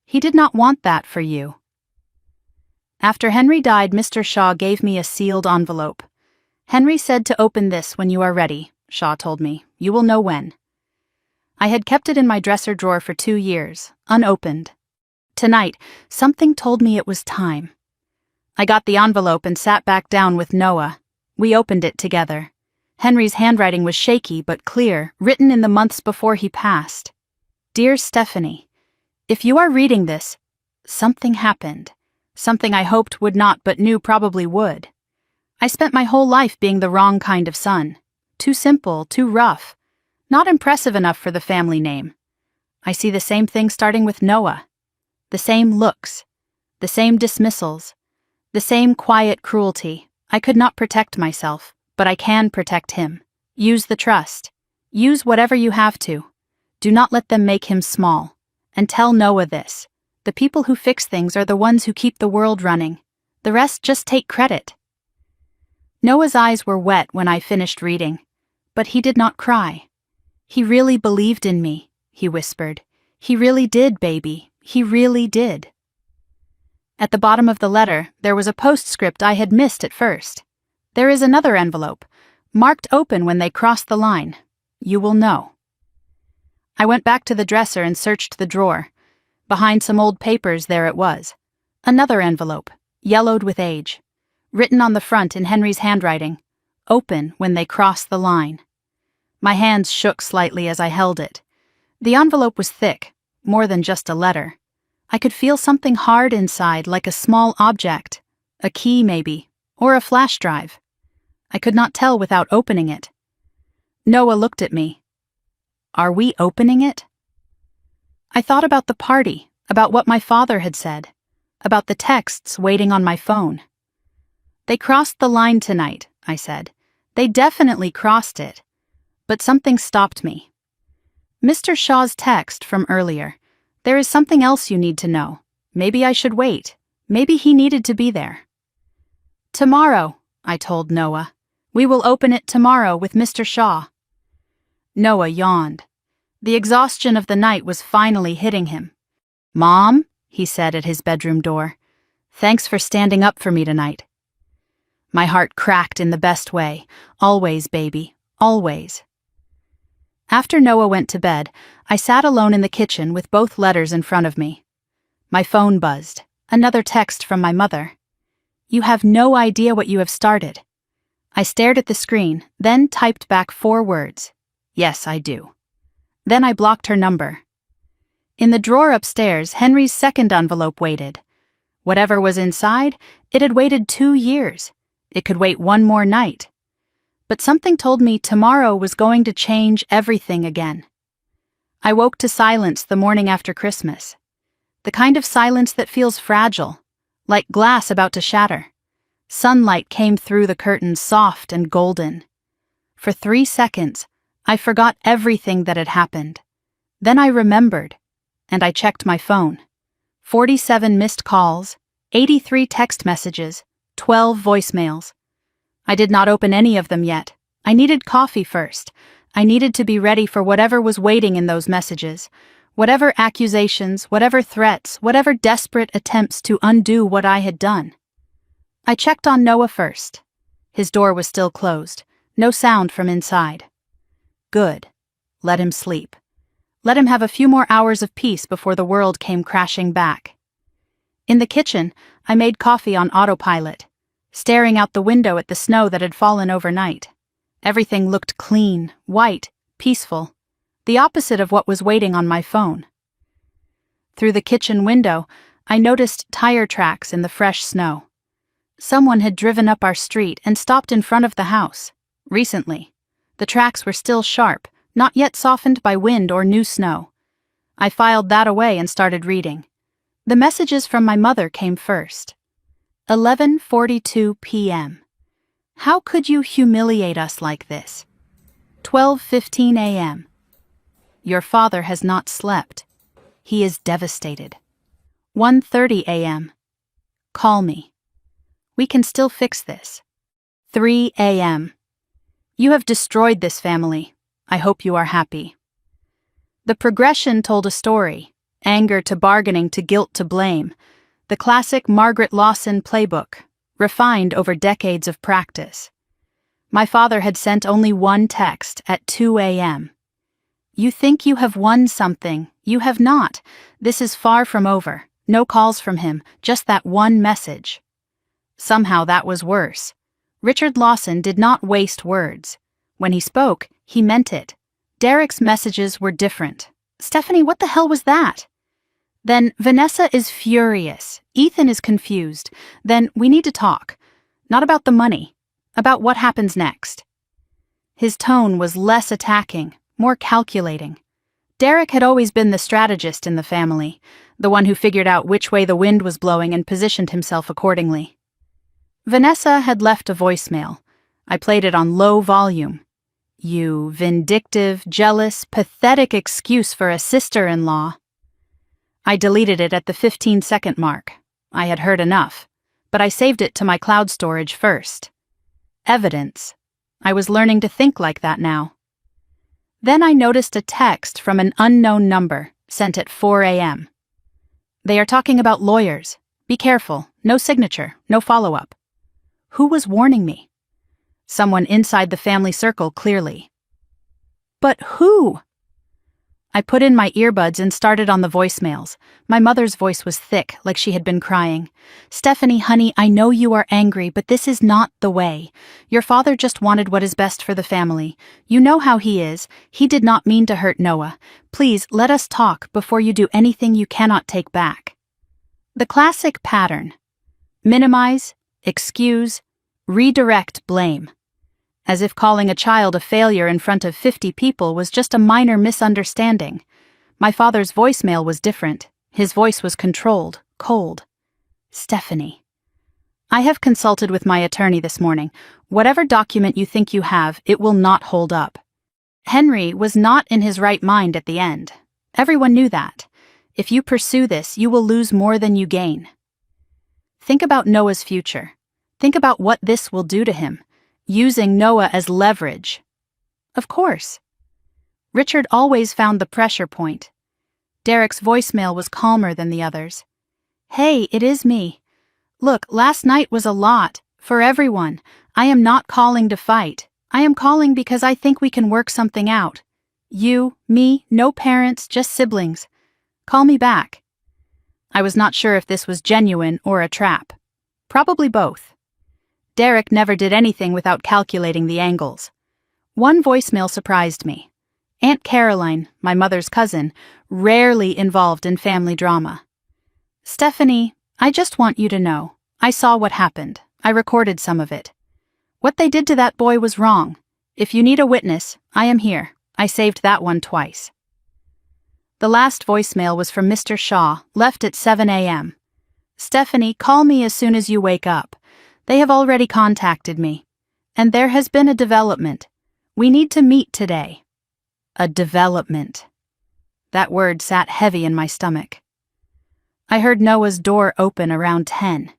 He did not want that for you. After Henry died, Mr. Shaw gave me a sealed envelope. Henry said to open this when you are ready, Shaw told me. You will know when. I had kept it in my dresser drawer for 2 years, unopened. Tonight, something told me it was time. I got the envelope and sat back down with Noah. We opened it together. Henry's handwriting was shaky but clear, written in the months before he passed. Dear Stephanie, if you are reading this, something happened. Something I hoped would not but knew probably would. I spent my whole life being the wrong kind of son. Too simple, too rough. Not impressive enough for the family name. I see the same thing starting with Noah. The same looks. The same dismissals. The same quiet cruelty. I could not protect myself, but I can protect him. Use the trust. Use whatever you have to. Do not let them make him small. And tell Noah this. The people who fix things are the ones who keep the world running. The rest just take credit. Noah's eyes were wet when I finished reading, but he did not cry. He really believed in me, he whispered. He really did, baby. He really did. At the bottom of the letter, there was a postscript I had missed at first. There is another envelope, marked open when they cross the line. You will know. I went back to the dresser and searched the drawer. Behind some old papers, there it was. Another envelope, yellowed with age. Written on the front in Henry's handwriting. Open when they cross the line. My hands shook slightly as I held it. The envelope was thick, more than just a letter. I could feel something hard inside, like a small object. A key, maybe, or a flash drive. I could not tell without opening it. Noah looked at me. Are we opening it? I thought about the party, about what my father had said, about the texts waiting on my phone. They crossed the line tonight, I said. They definitely crossed it. But something stopped me. Mr. Shaw's text from earlier. There is something else you need to know. Maybe I should wait. Maybe he needed to be there. Tomorrow, I told Noah. We will open it tomorrow with Mr. Shaw. Noah yawned. The exhaustion of the night was finally hitting him. Mom, he said at his bedroom door. Thanks for standing up for me tonight. My heart cracked in the best way. Always, baby, always. After Noah went to bed, I sat alone in the kitchen with both letters in front of me. My phone buzzed. Another text from my mother. You have no idea what you have started. I stared at the screen, then typed back 4 words. Yes, I do. Then I blocked her number. In the drawer upstairs, Henry's second envelope waited. Whatever was inside, it had waited 2 years. It could wait 1 more night. But something told me tomorrow was going to change everything again. I woke to silence the morning after Christmas. The kind of silence that feels fragile, like glass about to shatter. Sunlight came through the curtains, soft and golden. For 3 seconds, I forgot everything that had happened. Then I remembered, and I checked my phone. 47 missed calls, 83 text messages, 12 voicemails. I did not open any of them yet. I needed coffee first. I needed to be ready for whatever was waiting in those messages. Whatever accusations, whatever threats, whatever desperate attempts to undo what I had done. I checked on Noah first. His door was still closed. No sound from inside. Good. Let him sleep. Let him have a few more hours of peace before the world came crashing back. In the kitchen, I made coffee on autopilot, staring out the window at the snow that had fallen overnight. Everything looked clean, white, peaceful, the opposite of what was waiting on my phone. Through the kitchen window, I noticed tire tracks in the fresh snow. Someone had driven up our street and stopped in front of the house. Recently. The tracks were still sharp, not yet softened by wind or new snow. I filed that away and started reading. The messages from my mother came first. 11:42 p.m. How could you humiliate us like this? 12:15 a.m. Your father has not slept. He is devastated. 1:30 a.m. Call me. We can still fix this. 3 a.m. You have destroyed this family. I hope you are happy. The progression told a story. Anger to bargaining to guilt to blame. The classic Margaret Lawson playbook, refined over decades of practice. My father had sent only one text at 2 a.m. You think you have won something. You have not. This is far from over. No calls from him, just that one message. Somehow that was worse. Richard Lawson did not waste words. When he spoke, he meant it. Derek's messages were different. Stephanie, what the hell was that? Then Vanessa is furious. Ethan is confused. Then we need to talk. Not about the money. About what happens next. His tone was less attacking, more calculating. Derek had always been the strategist in the family, the one who figured out which way the wind was blowing and positioned himself accordingly. Vanessa had left a voicemail. I played it on low volume. You vindictive, jealous, pathetic excuse for a sister-in-law. I deleted it at the 15-second mark. I had heard enough, but I saved it to my cloud storage first. Evidence. I was learning to think like that now. Then I noticed a text from an unknown number, sent at 4 a.m. They are talking about lawyers. Be careful. No signature. No follow-up. Who was warning me? Someone inside the family circle, clearly. But who? I put in my earbuds and started on the voicemails. My mother's voice was thick, like she had been crying. Stephanie, honey, I know you are angry, but this is not the way. Your father just wanted what is best for the family. You know how he is. He did not mean to hurt Noah. Please, let us talk before you do anything you cannot take back. The classic pattern. Minimize, excuse, redirect blame. As if calling a child a failure in front of 50 people was just a minor misunderstanding. My father's voicemail was different. His voice was controlled, cold. Stephanie. I have consulted with my attorney this morning. Whatever document you think you have, it will not hold up. Henry was not in his right mind at the end. Everyone knew that. If you pursue this, you will lose more than you gain. Think about Noah's future. Think about what this will do to him. Using Noah as leverage. Of course. Richard always found the pressure point. Derek's voicemail was calmer than the others. Hey, it is me. Look, last night was a lot, for everyone. I am not calling to fight. I am calling because I think we can work something out. You, me, no parents, just siblings. Call me back. I was not sure if this was genuine or a trap. Probably both. Derek never did anything without calculating the angles. One voicemail surprised me. Aunt Caroline, my mother's cousin, rarely involved in family drama. Stephanie, I just want you to know. I saw what happened. I recorded some of it. What they did to that boy was wrong. If you need a witness, I am here. I saved that one twice. The last voicemail was from Mr. Shaw, left at 7 a.m. Stephanie, call me as soon as you wake up. They have already contacted me. And there has been a development. We need to meet today. A development. That word sat heavy in my stomach. I heard Noah's door open around 10.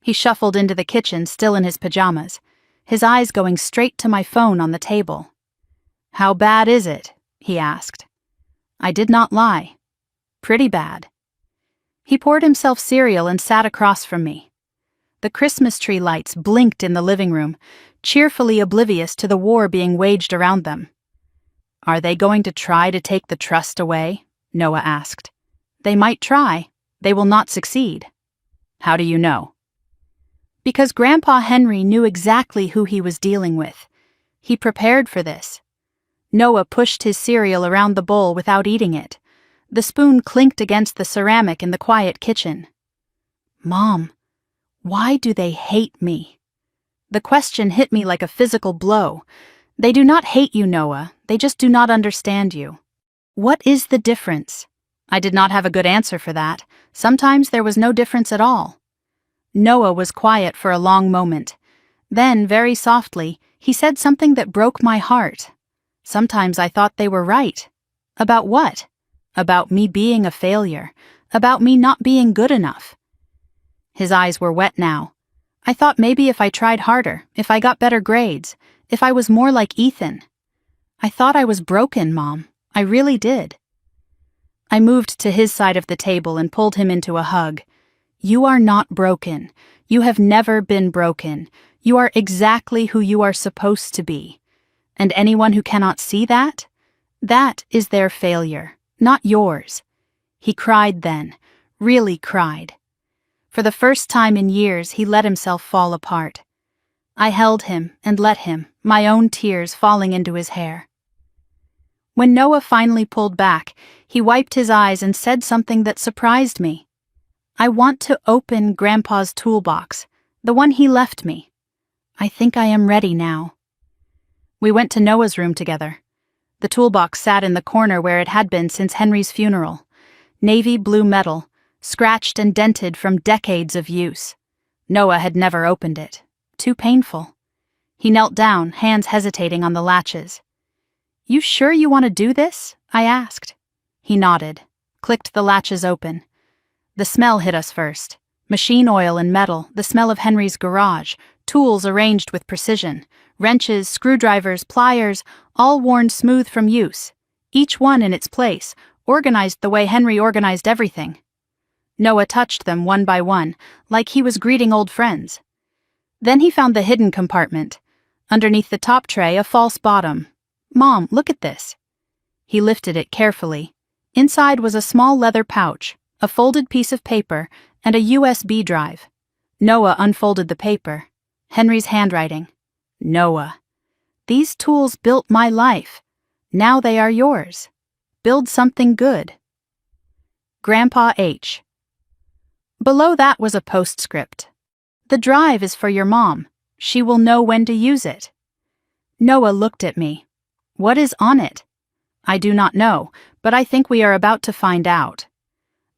He shuffled into the kitchen, still in his pajamas, his eyes going straight to my phone on the table. How bad is it? He asked. I did not lie. Pretty bad. He poured himself cereal and sat across from me. The Christmas tree lights blinked in the living room, cheerfully oblivious to the war being waged around them. Are they going to try to take the trust away? Noah asked. They might try. They will not succeed. How do you know? Because Grandpa Henry knew exactly who he was dealing with. He prepared for this. Noah pushed his cereal around the bowl without eating it. The spoon clinked against the ceramic in the quiet kitchen. Mom, why do they hate me? The question hit me like a physical blow. They do not hate you, Noah. They just do not understand you. What is the difference? I did not have a good answer for that. Sometimes there was no difference at all. Noah was quiet for a long moment. Then, very softly, he said something that broke my heart. Sometimes I thought they were right. About what? About me being a failure. About me not being good enough. His eyes were wet now. I thought maybe if I tried harder, if I got better grades, if I was more like Ethan. I thought I was broken, Mom. I really did. I moved to his side of the table and pulled him into a hug. You are not broken. You have never been broken. You are exactly who you are supposed to be. And anyone who cannot see that? That is their failure, not yours. He cried then, really cried. For the first time in years, he let himself fall apart. I held him and let him, my own tears falling into his hair. When Noah finally pulled back, he wiped his eyes and said something that surprised me. I want to open Grandpa's toolbox, the one he left me. I think I am ready now. We went to Noah's room together. The toolbox sat in the corner where it had been since Henry's funeral. Navy blue metal, scratched and dented from decades of use. Noah had never opened it. Too painful. He knelt down, hands hesitating on the latches. You sure you want to do this? I asked. He nodded, clicked the latches open. The smell hit us first. Machine oil and metal, the smell of Henry's garage, tools arranged with precision, wrenches, screwdrivers, pliers, all worn smooth from use, each one in its place, organized the way Henry organized everything. Noah touched them one by one, like he was greeting old friends. Then he found the hidden compartment. Underneath the top tray, a false bottom. Mom, look at this. He lifted it carefully. Inside was a small leather pouch, a folded piece of paper, and a USB drive. Noah unfolded the paper. Henry's handwriting. Noah. These tools built my life. Now they are yours. Build something good. Grandpa H. Below that was a postscript. The drive is for your mom. She will know when to use it. Noah looked at me. What is on it? I do not know, but I think we are about to find out.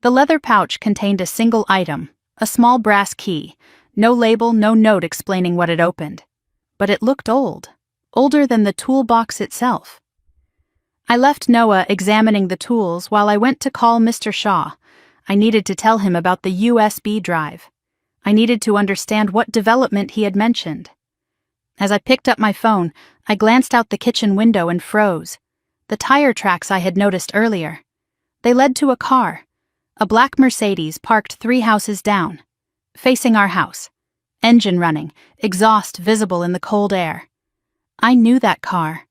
The leather pouch contained a single item, a small brass key, no label, no note explaining what it opened. But it looked old, older than the toolbox itself. I left Noah examining the tools while I went to call Mr. Shaw. I needed to tell him about the USB drive. I needed to understand what development he had mentioned. As I picked up my phone, I glanced out the kitchen window and froze. The tire tracks I had noticed earlier. They led to a car, a black Mercedes parked 3 houses down, facing our house. Engine running, exhaust visible in the cold air. I knew that car.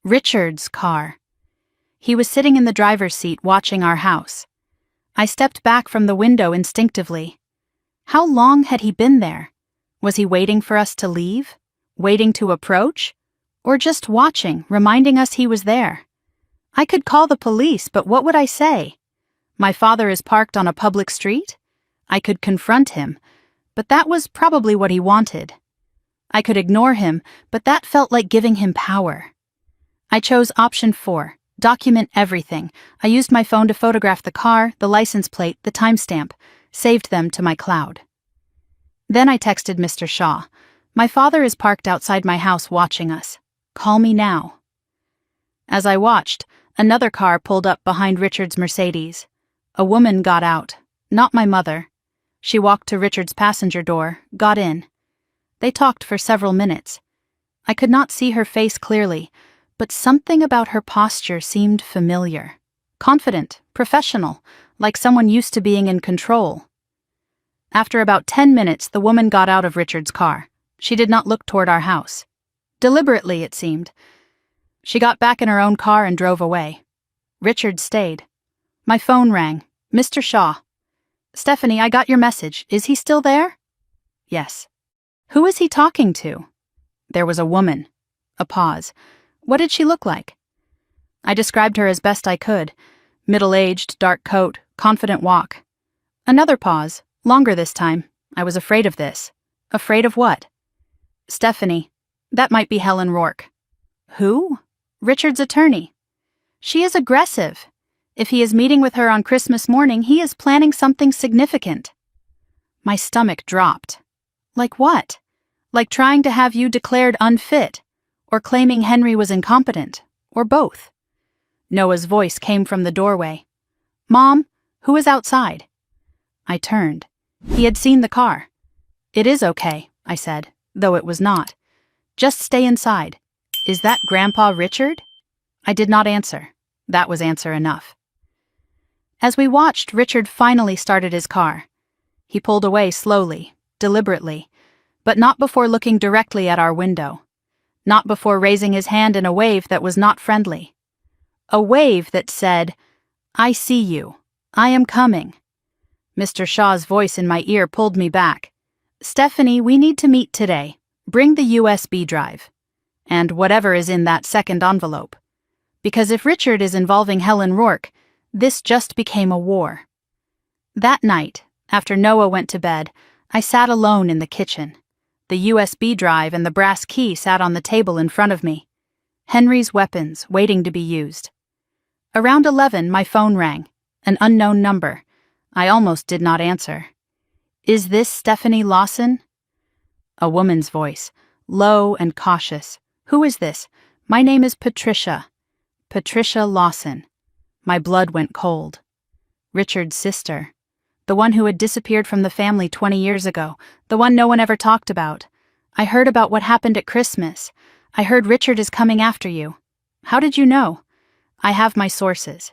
Richard's car. He was sitting in the driver's seat watching our house. I stepped back from the window instinctively. How long had he been there? Was he waiting for us to leave? Waiting to approach? Or just watching, reminding us he was there? I could call the police, but what would I say? My father is parked on a public street? I could confront him, but that was probably what he wanted. I could ignore him, but that felt like giving him power. I chose option 4, document everything. I used my phone to photograph the car, the license plate, the timestamp, saved them to my cloud. Then I texted Mr. Shaw. My father is parked outside my house watching us. Call me now. As I watched, another car pulled up behind Richard's Mercedes. A woman got out, not my mother. She walked to Richard's passenger door, got in. They talked for several minutes. I could not see her face clearly, but something about her posture seemed familiar. Confident, professional, like someone used to being in control. After about 10 minutes, the woman got out of Richard's car. She did not look toward our house. Deliberately, it seemed. She got back in her own car and drove away. Richard stayed. My phone rang. Mr. Shaw. Stephanie, I got your message. Is he still there? Yes. Who is he talking to? There was a woman. A pause. What did she look like? I described her as best I could. Middle-aged, dark coat, confident walk. Another pause, longer this time. I was afraid of this. Afraid of what? Stephanie. That might be Helen Rourke. Who? Richard's attorney. She is aggressive. If he is meeting with her on Christmas morning, he is planning something significant. My stomach dropped. Like what? Like trying to have you declared unfit, or claiming Henry was incompetent, or both? Noah's voice came from the doorway. "Mom, who is outside?" I turned. He had seen the car. "It is okay," I said, though it was not. "Just stay inside. Is that Grandpa Richard?" I did not answer. That was answer enough. As we watched, Richard finally started his car. He pulled away slowly, deliberately, but not before looking directly at our window. Not before raising his hand in a wave that was not friendly. A wave that said, "I see you. I am coming." Mr. Shaw's voice in my ear pulled me back. "Stephanie, we need to meet today. Bring the USB drive. And whatever is in that second envelope. Because if Richard is involving Helen Rourke, this just became a war." That night, after Noah went to bed, I sat alone in the kitchen. The USB drive and the brass key sat on the table in front of me. Henry's weapons, waiting to be used. Around 11, my phone rang. An unknown number. I almost did not answer. "Is this Stephanie Lawson?" A woman's voice, low and cautious. "Who is this? My name is Patricia. Patricia Lawson." My blood went cold. Richard's sister. The one who had disappeared from the family 20 years ago. The one no one ever talked about. "I heard about what happened at Christmas. I heard Richard is coming after you." "How did you know?" "I have my sources."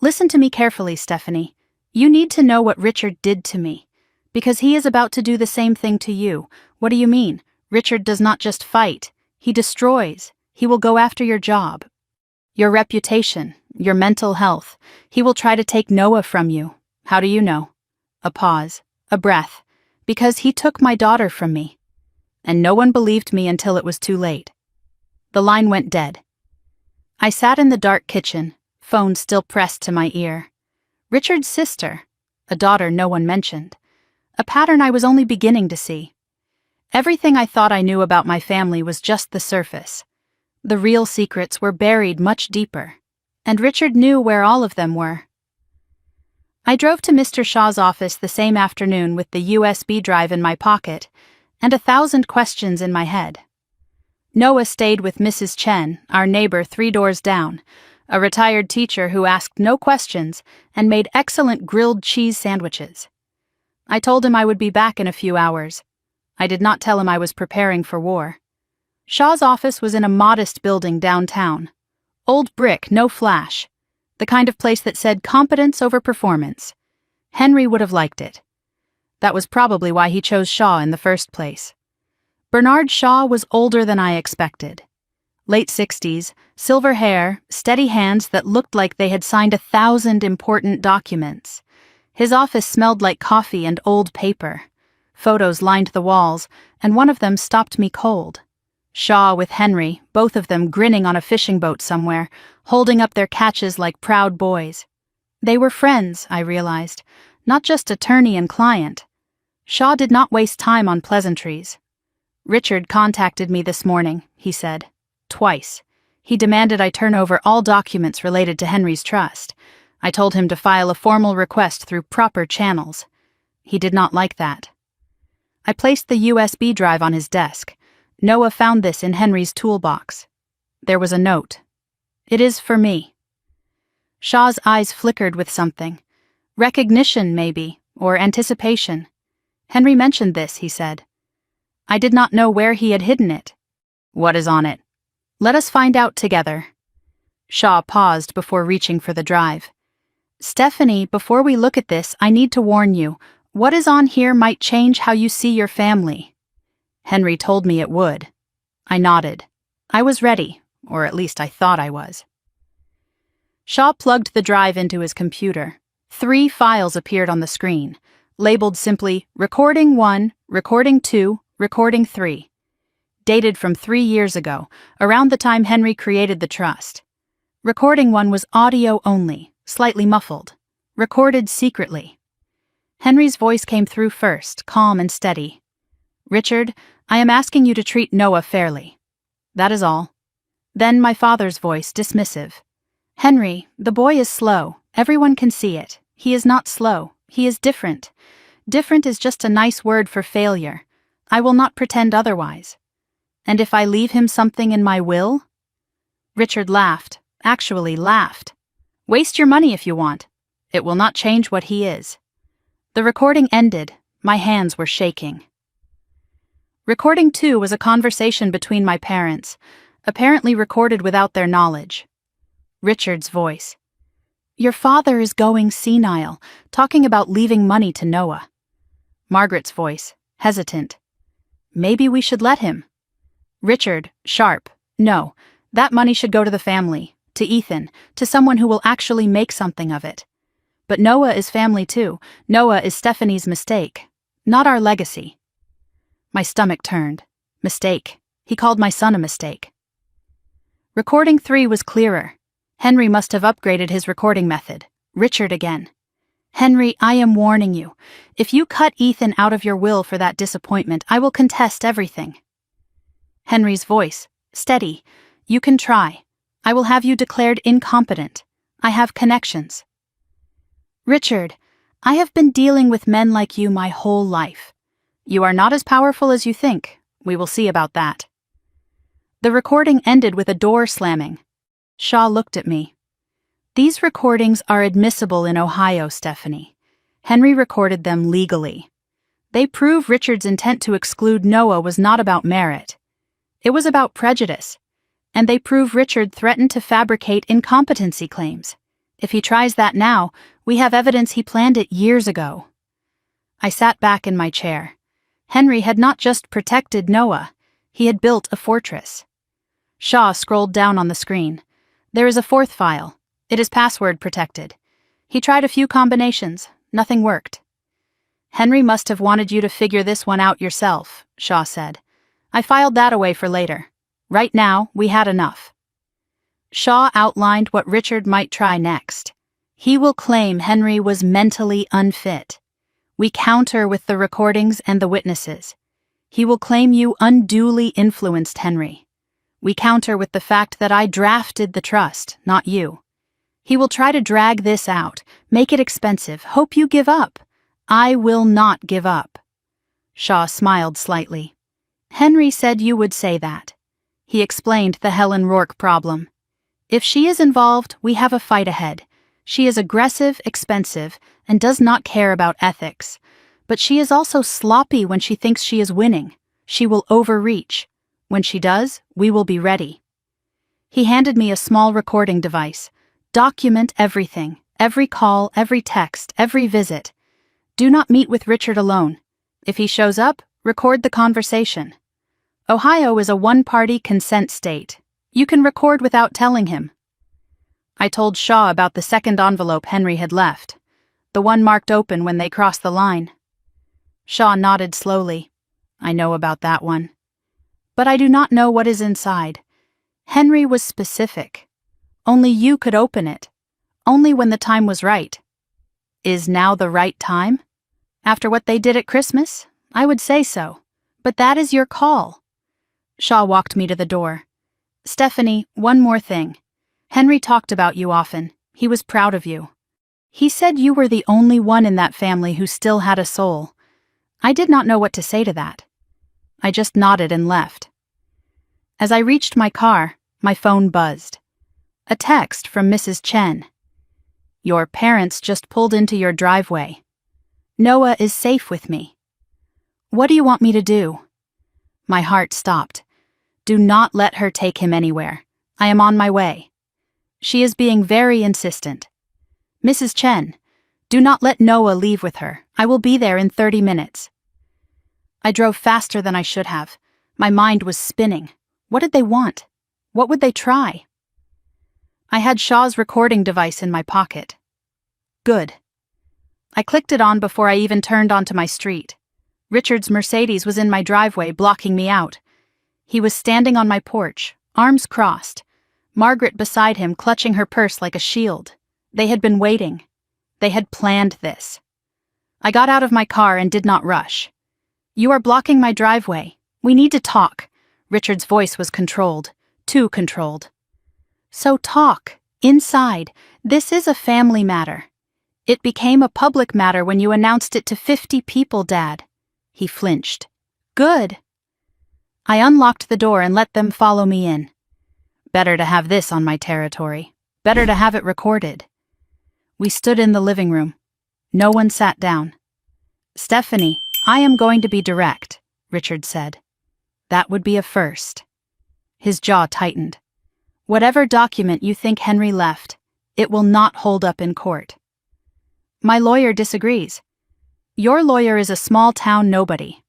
"Listen to me carefully, Stephanie. You need to know what Richard did to me. Because he is about to do the same thing to you." "What do you mean?" "Richard does not just fight. He destroys. He will go after your job, your reputation, your mental health. He will try to take Noah from you." "How do you know?" A pause, a breath. "Because he took my daughter from me." And no one believed me until it was too late. The line went dead. I sat in the dark kitchen, phone still pressed to my ear. Richard's sister, a daughter no one mentioned. A pattern I was only beginning to see. Everything I thought I knew about my family was just the surface. The real secrets were buried much deeper, and Richard knew where all of them were. I drove to Mr. Shaw's office the same afternoon with the USB drive in my pocket and 1,000 questions in my head. Noah stayed with Mrs. Chen, our neighbor 3 doors down, a retired teacher who asked no questions and made excellent grilled cheese sandwiches. I told him I would be back in a few hours. I did not tell him I was preparing for war. Shaw's office was in a modest building downtown. Old brick, no flash. The kind of place that said competence over performance. Henry would have liked it. That was probably why he chose Shaw in the first place. Bernard Shaw was older than I expected. Late 60s, silver hair, steady hands that looked like they had signed 1,000 important documents. His office smelled like coffee and old paper. Photos lined the walls, and one of them stopped me cold. Shaw with Henry, both of them grinning on a fishing boat somewhere, holding up their catches like proud boys. They were friends, I realized, not just attorney and client. Shaw did not waste time on pleasantries. "Richard contacted me this morning," he said. "Twice. He demanded I turn over all documents related to Henry's trust. I told him to file a formal request through proper channels. He did not like that." I placed the USB drive on his desk. Noah found this in Henry's toolbox. There was a note. "It is for me." Shaw's eyes flickered with something. Recognition, maybe, or anticipation. "Henry mentioned this," he said. I did not know where he had hidden it. "What is on it?" "Let us find out together." Shaw paused before reaching for the drive. "Stephanie, before we look at this, I need to warn you. What is on here might change how you see your family." Henry told me it would. I nodded. I was ready, or at least I thought I was. Shaw plugged the drive into his computer. 3 files appeared on the screen, labeled simply Recording 1, Recording 2, Recording 3. Dated from 3 years ago, around the time Henry created the trust. Recording 1 was audio only, slightly muffled. Recorded secretly. Henry's voice came through first, calm and steady. "Richard, I am asking you to treat Noah fairly. That is all." Then my father's voice, dismissive. "Henry, the boy is slow. Everyone can see it. He is not slow. He is different. Different is just a nice word for failure. I will not pretend otherwise. And if I leave him something in my will?" Richard laughed, actually laughed. Waste your money if you want. It will not change what he is. The recording ended. My hands were shaking. Recording 2 was a conversation between my parents, apparently recorded without their knowledge. Richard's voice. Your father is going senile, talking about leaving money to Noah. Margaret's voice, hesitant. Maybe we should let him. Richard, sharp. No, that money should go to the family, to Ethan, to someone who will actually make something of it. But Noah is family too. Noah is Stephanie's mistake, not our legacy. My stomach turned. Mistake. He called my son a mistake. Recording 3 was clearer. Henry must have upgraded his recording method. Richard again. Henry, I am warning you. If you cut Ethan out of your will for that disappointment, I will contest everything. Henry's voice, steady. You can try. I will have you declared incompetent. I have connections. Richard, I have been dealing with men like you my whole life. You are not as powerful as you think. We will see about that. The recording ended with a door slamming. Shaw looked at me. These recordings are admissible in Ohio, Stephanie. Henry recorded them legally. They prove Richard's intent to exclude Noah was not about merit. It was about prejudice. And they prove Richard threatened to fabricate incompetency claims. If he tries that now, we have evidence he planned it years ago. I sat back in my chair. Henry had not just protected Noah, he had built a fortress. Shaw scrolled down on the screen. There is a 4th file. It is password protected. He tried a few combinations. Nothing worked. Henry must have wanted you to figure this one out yourself, Shaw said. I filed that away for later. Right now, we had enough. Shaw outlined what Richard might try next. He will claim Henry was mentally unfit. We counter with the recordings and the witnesses. He will claim you unduly influenced Henry. We counter with the fact that I drafted the trust, not you. He will try to drag this out, make it expensive, hope you give up. I will not give up. Shaw smiled slightly. Henry said you would say that. He explained the Helen Rourke problem. If she is involved, we have a fight ahead. She is aggressive, expensive, and does not care about ethics. But she is also sloppy when she thinks she is winning. She will overreach. When she does, we will be ready. He handed me a small recording device. Document everything, every call, every text, every visit. Do not meet with Richard alone. If he shows up, record the conversation. Ohio is a one-party consent state. You can record without telling him. I told Shaw about the second envelope Henry had left, the one marked open when they crossed the line. Shaw nodded slowly. I know about that one. But I do not know what is inside. Henry was specific. Only you could open it. Only when the time was right. Is now the right time? After what they did at Christmas? I would say so. But that is your call. Shaw walked me to the door. Stephanie, one more thing. Henry talked about you often. He was proud of you. He said you were the only one in that family who still had a soul. I did not know what to say to that. I just nodded and left. As I reached my car, my phone buzzed. A text from Mrs. Chen. Your parents just pulled into your driveway. Noah is safe with me. What do you want me to do? My heart stopped. Do not let her take him anywhere. I am on my way. She is being very insistent. Mrs. Chen, do not let Noah leave with her. I will be there in 30 minutes. I drove faster than I should have. My mind was spinning. What did they want? What would they try? I had Shaw's recording device in my pocket. Good. I clicked it on before I even turned onto my street. Richard's Mercedes was in my driveway, blocking me out. He was standing on my porch, arms crossed. Margaret beside him, clutching her purse like a shield. They had been waiting. They had planned this. I got out of my car and did not rush. You are blocking my driveway. We need to talk. Richard's voice was controlled, too controlled. So talk. Inside. This is a family matter. It became a public matter when you announced it to 50 people, Dad. He flinched. Good. I unlocked the door and let them follow me in. Better to have this on my territory. Better to have it recorded. We stood in the living room. No one sat down. Stephanie, I am going to be direct, Richard said. That would be a first. His jaw tightened. Whatever document you think Henry left, it will not hold up in court. My lawyer disagrees. Your lawyer is a small-town nobody.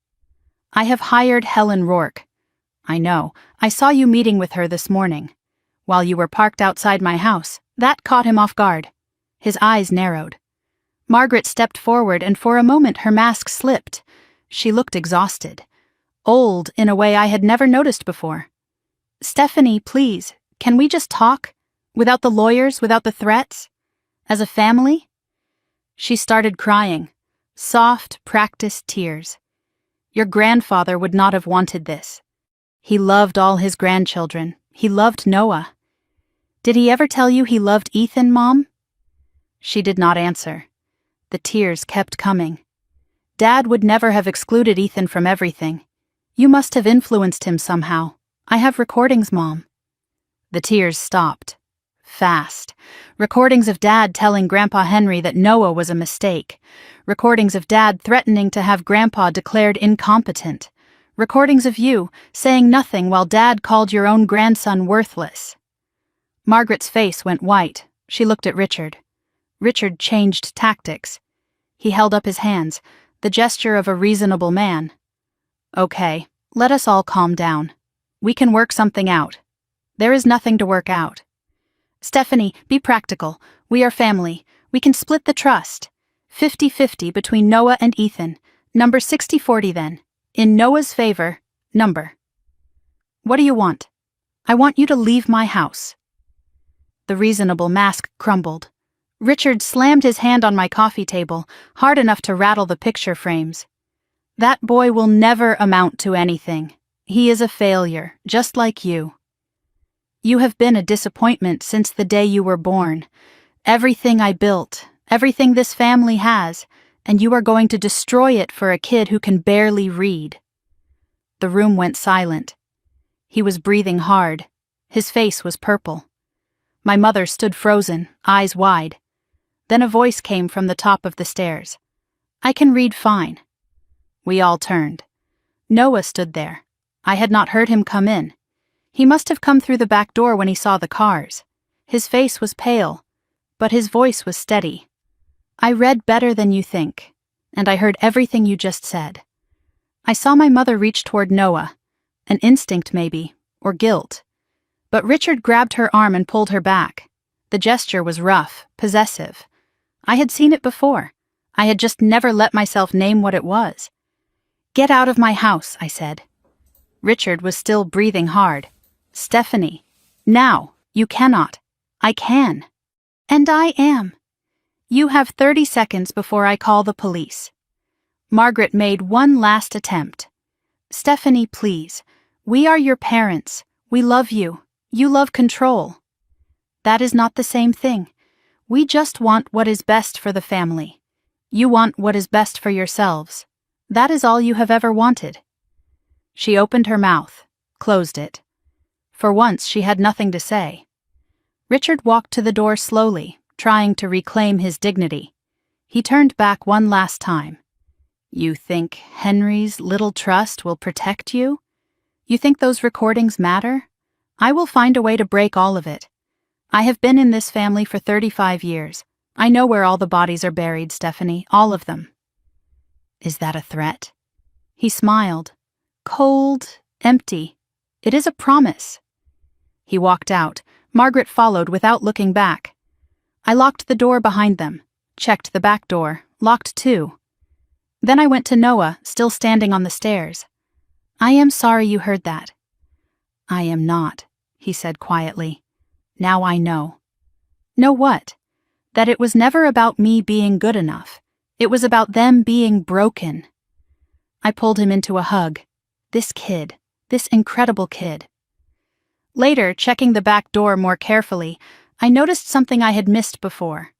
I have hired Helen Rourke. I know, I saw you meeting with her this morning. While you were parked outside my house, that caught him off guard. His eyes narrowed. Margaret stepped forward and for a moment her mask slipped. She looked exhausted. Old in a way I had never noticed before. Stephanie, please, can we just talk? Without the lawyers, without the threats? As a family? She started crying. Soft, practiced tears. Your grandfather would not have wanted this. He loved all his grandchildren. He loved Noah. Did he ever tell you he loved Ethan, Mom? She did not answer. The tears kept coming. Dad would never have excluded Ethan from everything. You must have influenced him somehow. I have recordings, Mom. The tears stopped. Fast. Recordings of Dad telling Grandpa Henry that Noah was a mistake. Recordings of Dad threatening to have Grandpa declared incompetent. Recordings of you saying nothing while Dad called your own grandson worthless. Margaret's face went white. She looked at Richard. Richard changed tactics. He held up his hands, the gesture of a reasonable man. Okay, let us all calm down. We can work something out. There is nothing to work out. Stephanie, be practical. We are family. We can split the trust. 50-50 between Noah and Ethan. Number 60-40 then. In Noah's favor, number. What do you want? I want you to leave my house. The reasonable mask crumbled. Richard slammed his hand on my coffee table, hard enough to rattle the picture frames. That boy will never amount to anything. He is a failure, just like you. You have been a disappointment since the day you were born. Everything I built, everything this family has, and you are going to destroy it for a kid who can barely read. The room went silent. He was breathing hard. His face was purple. My mother stood frozen, eyes wide. Then a voice came from the top of the stairs. I can read fine. We all turned. Noah stood there. I had not heard him come in. He must have come through the back door when he saw the cars. His face was pale, but his voice was steady. I read better than you think, and I heard everything you just said. I saw my mother reach toward Noah, an instinct maybe, or guilt. But Richard grabbed her arm and pulled her back. The gesture was rough, possessive. I had seen it before. I had just never let myself name what it was. Get out of my house, I said. Richard was still breathing hard. Stephanie, now, you cannot. I can. And I am. You have 30 seconds before I call the police. Margaret made one last attempt. Stephanie, please. We are your parents. We love you. You love control. That is not the same thing. We just want what is best for the family. You want what is best for yourselves. That is all you have ever wanted. She opened her mouth, closed it. For once she had nothing to say. Richard walked to the door slowly, trying to reclaim his dignity. He turned back one last time. You think Henry's little trust will protect you? You think those recordings matter? I will find a way to break all of it. I have been in this family for 35 years. I know where all the bodies are buried, Stephanie, all of them. Is that a threat? He smiled. Cold, empty. It is a promise. He walked out. Margaret followed without looking back. I locked the door behind them, checked the back door, locked too. Then I went to Noah, still standing on the stairs. I am sorry you heard that. I am not, he said quietly. Now I know. Know what? That it was never about me being good enough. It was about them being broken. I pulled him into a hug. This kid, this incredible kid. Later, checking the back door more carefully, I noticed something I had missed before.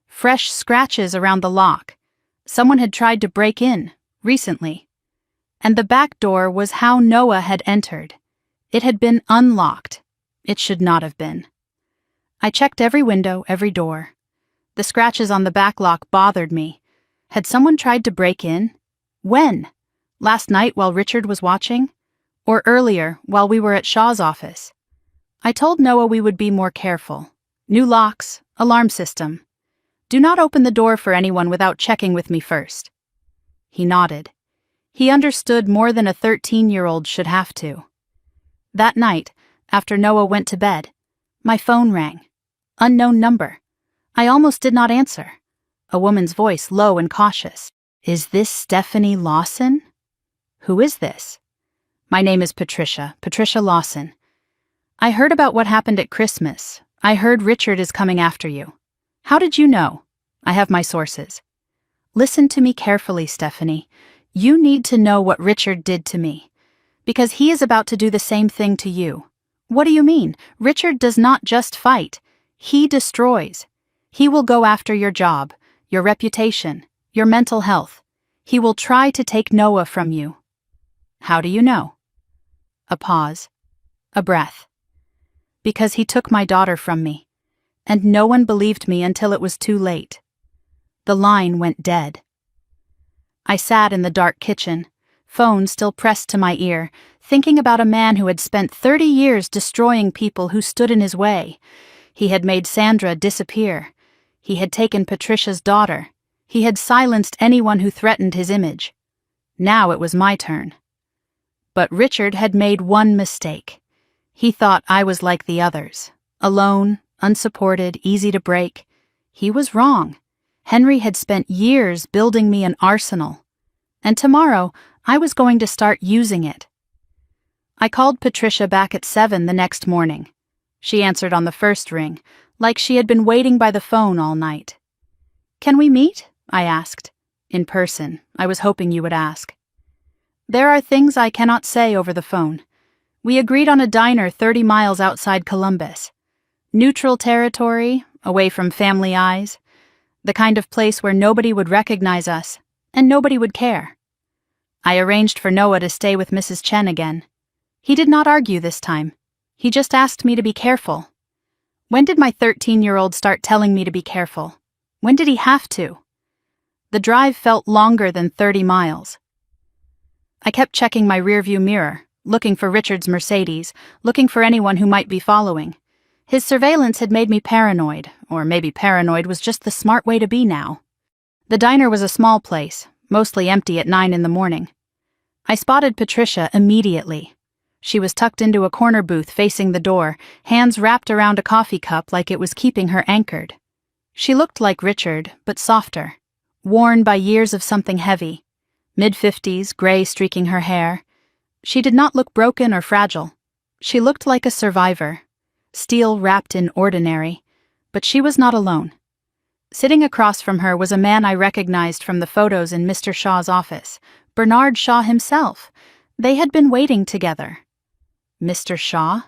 Fresh scratches around the lock. Someone had tried to break in, recently. And the back door was how Noah had entered. It had been unlocked. It should not have been. I checked every window, every door. The scratches on the back lock bothered me. Had someone tried to break in? When? Last night while Richard was watching? Or earlier, while we were at Shaw's office? I told Noah we would be more careful. New locks, alarm system. Do not open the door for anyone without checking with me first. He nodded. He understood more than a 13-year-old should have to. That night, after Noah went to bed, my phone rang. Unknown number. I almost did not answer. A woman's voice, low and cautious. Is this Stephanie Lawson? Who is this? My name is Patricia Lawson. I heard about what happened at Christmas. I heard Richard is coming after you. How did you know? I have my sources. Listen to me carefully, Stephanie. You need to know what Richard did to me. Because he is about to do the same thing to you. What do you mean? Richard does not just fight. He destroys. He will go after your job, your reputation, your mental health. He will try to take Noah from you. How do you know? A pause. A breath. Because he took my daughter from me. And no one believed me until it was too late. The line went dead. I sat in the dark kitchen, phone still pressed to my ear, thinking about a man who had spent 30 years destroying people who stood in his way. He had made Sandra disappear. He had taken Patricia's daughter. He had silenced anyone who threatened his image. Now it was my turn. But Richard had made one mistake. He thought I was like the others, alone, unsupported, easy to break. He was wrong. Henry had spent years building me an arsenal. And tomorrow, I was going to start using it. I called Patricia back at 7 the next morning. She answered on the first ring, like she had been waiting by the phone all night. Can we meet? I asked. In person, I was hoping you would ask. There are things I cannot say over the phone. We agreed on a diner 30 miles outside Columbus. Neutral territory, away from family eyes. The kind of place where nobody would recognize us, and nobody would care. I arranged for Noah to stay with Mrs. Chen again. He did not argue this time. He just asked me to be careful. When did my 13-year-old start telling me to be careful? When did he have to? The drive felt longer than 30 miles. I kept checking my rearview mirror, looking for Richard's Mercedes, looking for anyone who might be following. His surveillance had made me paranoid, or maybe paranoid was just the smart way to be now. The diner was a small place, mostly empty at 9 in the morning. I spotted Patricia immediately. She was tucked into a corner booth facing the door, hands wrapped around a coffee cup like it was keeping her anchored. She looked like Richard, but softer, worn by years of something heavy. Mid-50s, gray streaking her hair. She did not look broken or fragile. She looked like a survivor. Steel wrapped in ordinary, but she was not alone. Sitting across from her was a man I recognized from the photos in Mr. Shaw's office, Bernard Shaw himself. They had been waiting together. Mr. Shaw?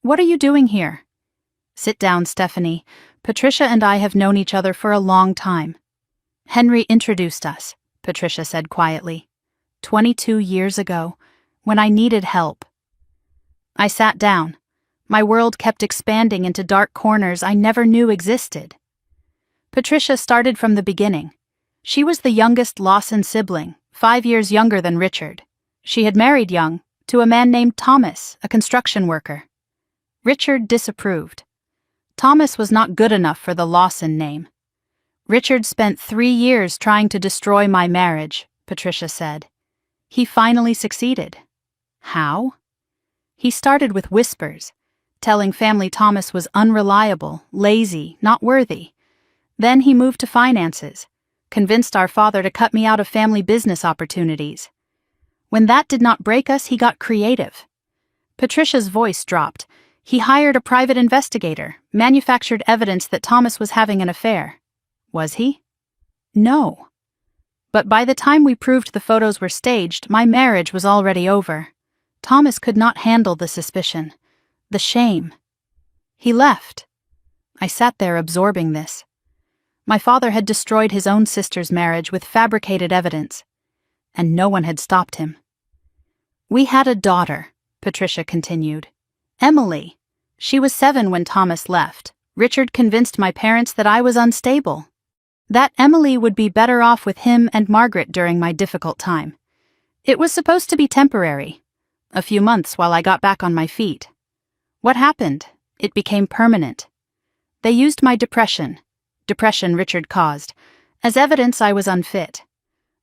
What are you doing here? Sit down, Stephanie. Patricia and I have known each other for a long time. Henry introduced us, Patricia said quietly. 22 years ago, when I needed help. I sat down. My world kept expanding into dark corners I never knew existed. Patricia started from the beginning. She was the youngest Lawson sibling, 5 years younger than Richard. She had married young, to a man named Thomas, a construction worker. Richard disapproved. Thomas was not good enough for the Lawson name. Richard spent 3 years trying to destroy my marriage, Patricia said. He finally succeeded. How? He started with whispers, telling family Thomas was unreliable, lazy, not worthy. Then he moved to finances, convinced our father to cut me out of family business opportunities. When that did not break us, he got creative. Patricia's voice dropped. He hired a private investigator, manufactured evidence that Thomas was having an affair. Was he? No. But by the time we proved the photos were staged, my marriage was already over. Thomas could not handle the suspicion. The shame. He left. I sat there absorbing this. My father had destroyed his own sister's marriage with fabricated evidence, and no one had stopped him. We had a daughter, Patricia continued. Emily. She was 7 when Thomas left. Richard convinced my parents that I was unstable. That Emily would be better off with him and Margaret during my difficult time. It was supposed to be temporary. A few months while I got back on my feet. What happened? It became permanent. They used my depression Richard caused, as evidence I was unfit.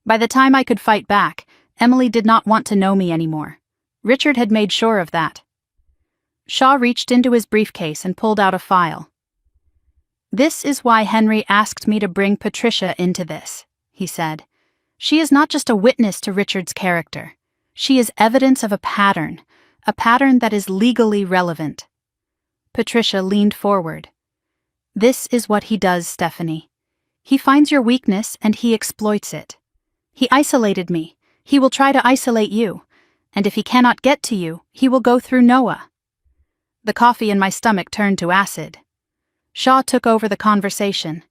By the time I could fight back, Emily did not want to know me anymore. Richard had made sure of that. Shaw reached into his briefcase and pulled out a file. "This is why Henry asked me to bring Patricia into this," he said. "She is not just a witness to Richard's character. She is evidence of a pattern that is legally relevant." Patricia leaned forward. "This is what he does, Stephanie. He finds your weakness and he exploits it. He isolated me. He will try to isolate you. And if he cannot get to you, he will go through Noah." The coffee in my stomach turned to acid. Shaw took over the conversation.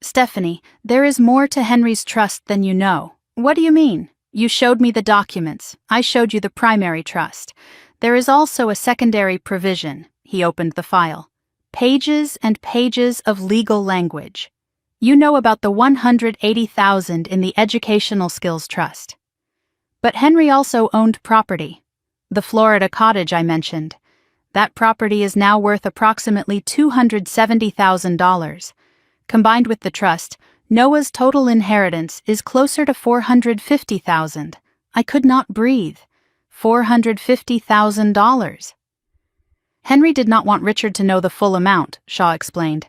"Stephanie, there is more to Henry's trust than you know." "What do you mean?" "You showed me the documents. I showed you the primary trust. There is also a secondary provision." He opened the file. "Pages and pages of legal language. You know about the $180,000 in the Educational Skills Trust. But Henry also owned property. The Florida cottage I mentioned. That property is now worth approximately $270,000. Combined with the trust, Noah's total inheritance is closer to $450,000. I could not breathe. $450,000. Henry did not want Richard to know the full amount, Shaw explained.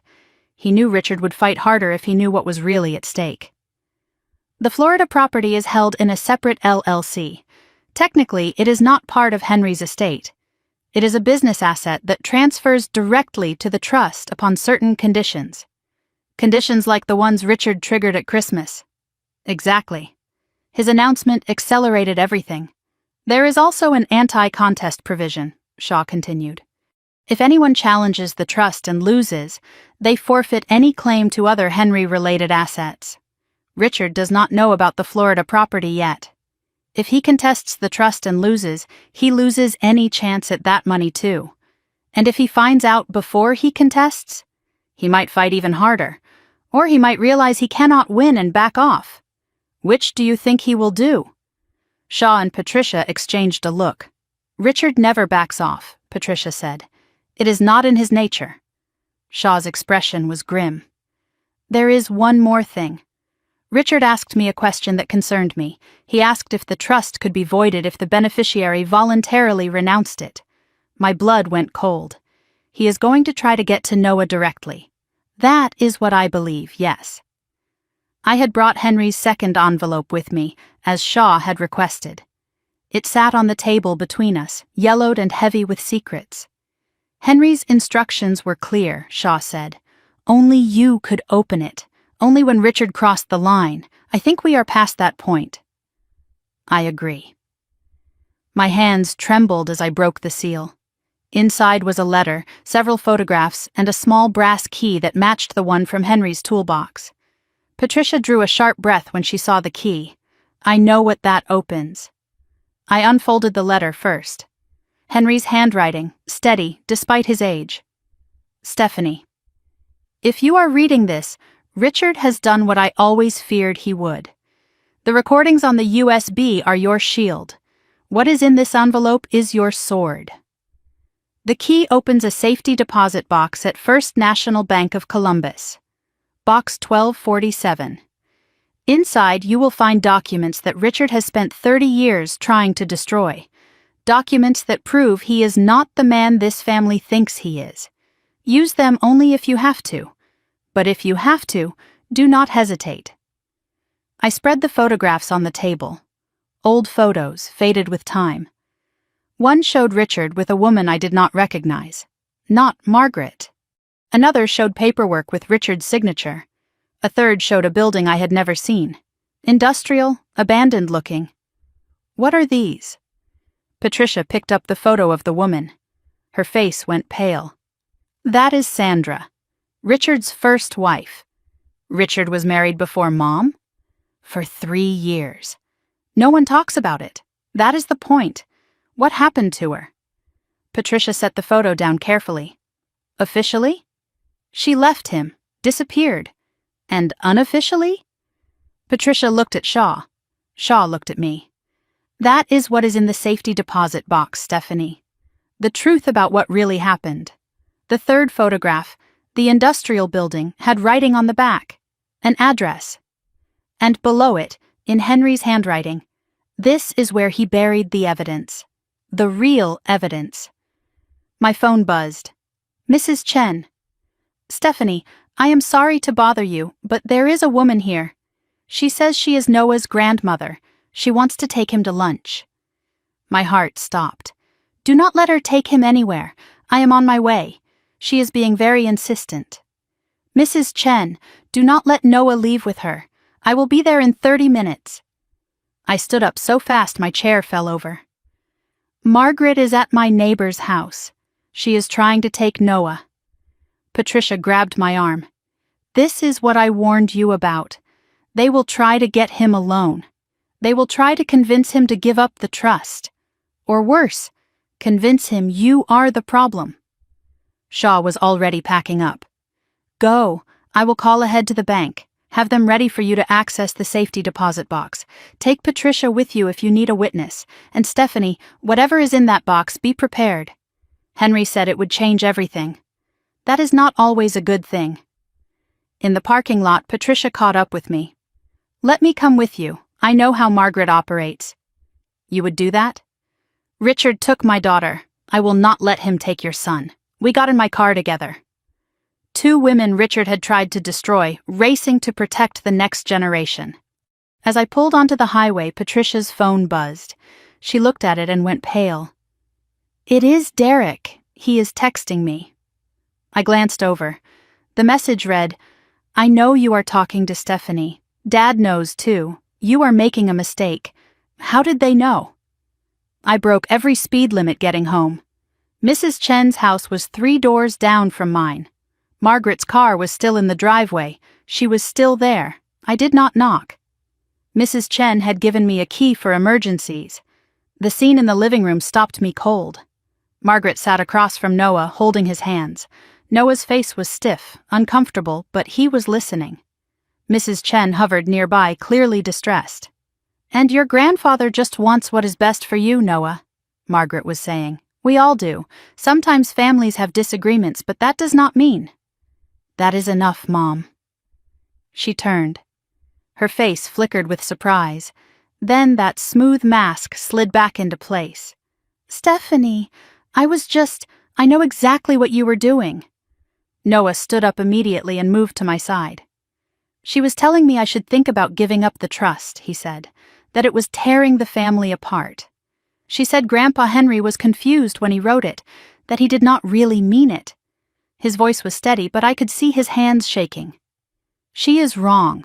He knew Richard would fight harder if he knew what was really at stake. The Florida property is held in a separate LLC. Technically, it is not part of Henry's estate. It is a business asset that transfers directly to the trust upon certain conditions. Conditions like the ones Richard triggered at Christmas. Exactly. His announcement accelerated everything. There is also an anti-contest provision, Shaw continued. If anyone challenges the trust and loses, they forfeit any claim to other Henry-related assets. Richard does not know about the Florida property yet. If he contests the trust and loses, he loses any chance at that money too. And if he finds out before he contests, he might fight even harder, or he might realize he cannot win and back off. Which do you think he will do? Shaw and Patricia exchanged a look. Richard never backs off, Patricia said. It is not in his nature. Shaw's expression was grim. There is one more thing. Richard asked me a question that concerned me. He asked if the trust could be voided if the beneficiary voluntarily renounced it. My blood went cold. He is going to try to get to Noah directly. That is what I believe, yes. I had brought Henry's second envelope with me, as Shaw had requested. It sat on the table between us, yellowed and heavy with secrets. Henry's instructions were clear, Shaw said. Only you could open it. Only when Richard crossed the line. I think we are past that point. I agree. My hands trembled as I broke the seal. Inside was a letter, several photographs, and a small brass key that matched the one from Henry's toolbox. Patricia drew a sharp breath when she saw the key. I know what that opens. I unfolded the letter first. Henry's handwriting, steady, despite his age. Stephanie. If you are reading this, Richard has done what I always feared he would. The recordings on the USB are your shield. What is in this envelope is your sword. The key opens a safety deposit box at First National Bank of Columbus. Box 1247. Inside, you will find documents that Richard has spent 30 years trying to destroy. Documents that prove he is not the man this family thinks he is. Use them only if you have to. But if you have to, do not hesitate. I spread the photographs on the table. Old photos, faded with time. One showed Richard with a woman I did not recognize. Not Margaret. Another showed paperwork with Richard's signature. A third showed a building I had never seen. Industrial, abandoned looking. What are these? Patricia picked up the photo of the woman. Her face went pale. That is Sandra, Richard's first wife. Richard was married before Mom? For 3 years. No one talks about it. That is the point. What happened to her? Patricia set the photo down carefully. Officially? She left him, disappeared. And unofficially? Patricia looked at Shaw. Shaw looked at me. That is what is in the safety deposit box, Stephanie. The truth about what really happened. The third photograph, the industrial building, had writing on the back. An address. And below it, in Henry's handwriting, this is where he buried the evidence. The real evidence. My phone buzzed. Mrs. Chen. Stephanie, I am sorry to bother you, but there is a woman here. She says she is Noah's grandmother. She wants to take him to lunch. My heart stopped. Do not let her take him anywhere. I am on my way. She is being very insistent. Mrs. Chen, do not let Noah leave with her. I will be there in 30 minutes. I stood up so fast my chair fell over. Margaret is at my neighbor's house. She is trying to take Noah. Patricia grabbed my arm. This is what I warned you about. They will try to get him alone. They will try to convince him to give up the trust. Or worse, convince him you are the problem. Shaw was already packing up. Go. I will call ahead to the bank. Have them ready for you to access the safety deposit box. Take Patricia with you if you need a witness. And Stephanie, whatever is in that box, be prepared. Henry said it would change everything. That is not always a good thing. In the parking lot, Patricia caught up with me. Let me come with you. I know how Margaret operates. You would do that? Richard took my daughter. I will not let him take your son. We got in my car together. 2 women Richard had tried to destroy, racing to protect the next generation. As I pulled onto the highway, Patricia's phone buzzed. She looked at it and went pale. It is Derek. He is texting me. I glanced over. The message read, I know you are talking to Stephanie. Dad knows too. You are making a mistake. How did they know? I broke every speed limit getting home. Mrs. Chen's house was 3 doors down from mine. Margaret's car was still in the driveway. She was still there. I did not knock. Mrs. Chen had given me a key for emergencies. The scene in the living room stopped me cold. Margaret sat across from Noah, holding his hands. Noah's face was stiff, uncomfortable, but he was listening. Mrs. Chen hovered nearby, clearly distressed. And your grandfather just wants what is best for you, Noah, Margaret was saying. We all do. Sometimes families have disagreements, but that does not mean. That is enough, Mom. She turned. Her face flickered with surprise. Then that smooth mask slid back into place. Stephanie, I know exactly what you were doing. Noah stood up immediately and moved to my side. She was telling me I should think about giving up the trust, he said, that it was tearing the family apart. She said Grandpa Henry was confused when he wrote it, that he did not really mean it. His voice was steady, but I could see his hands shaking. She is wrong.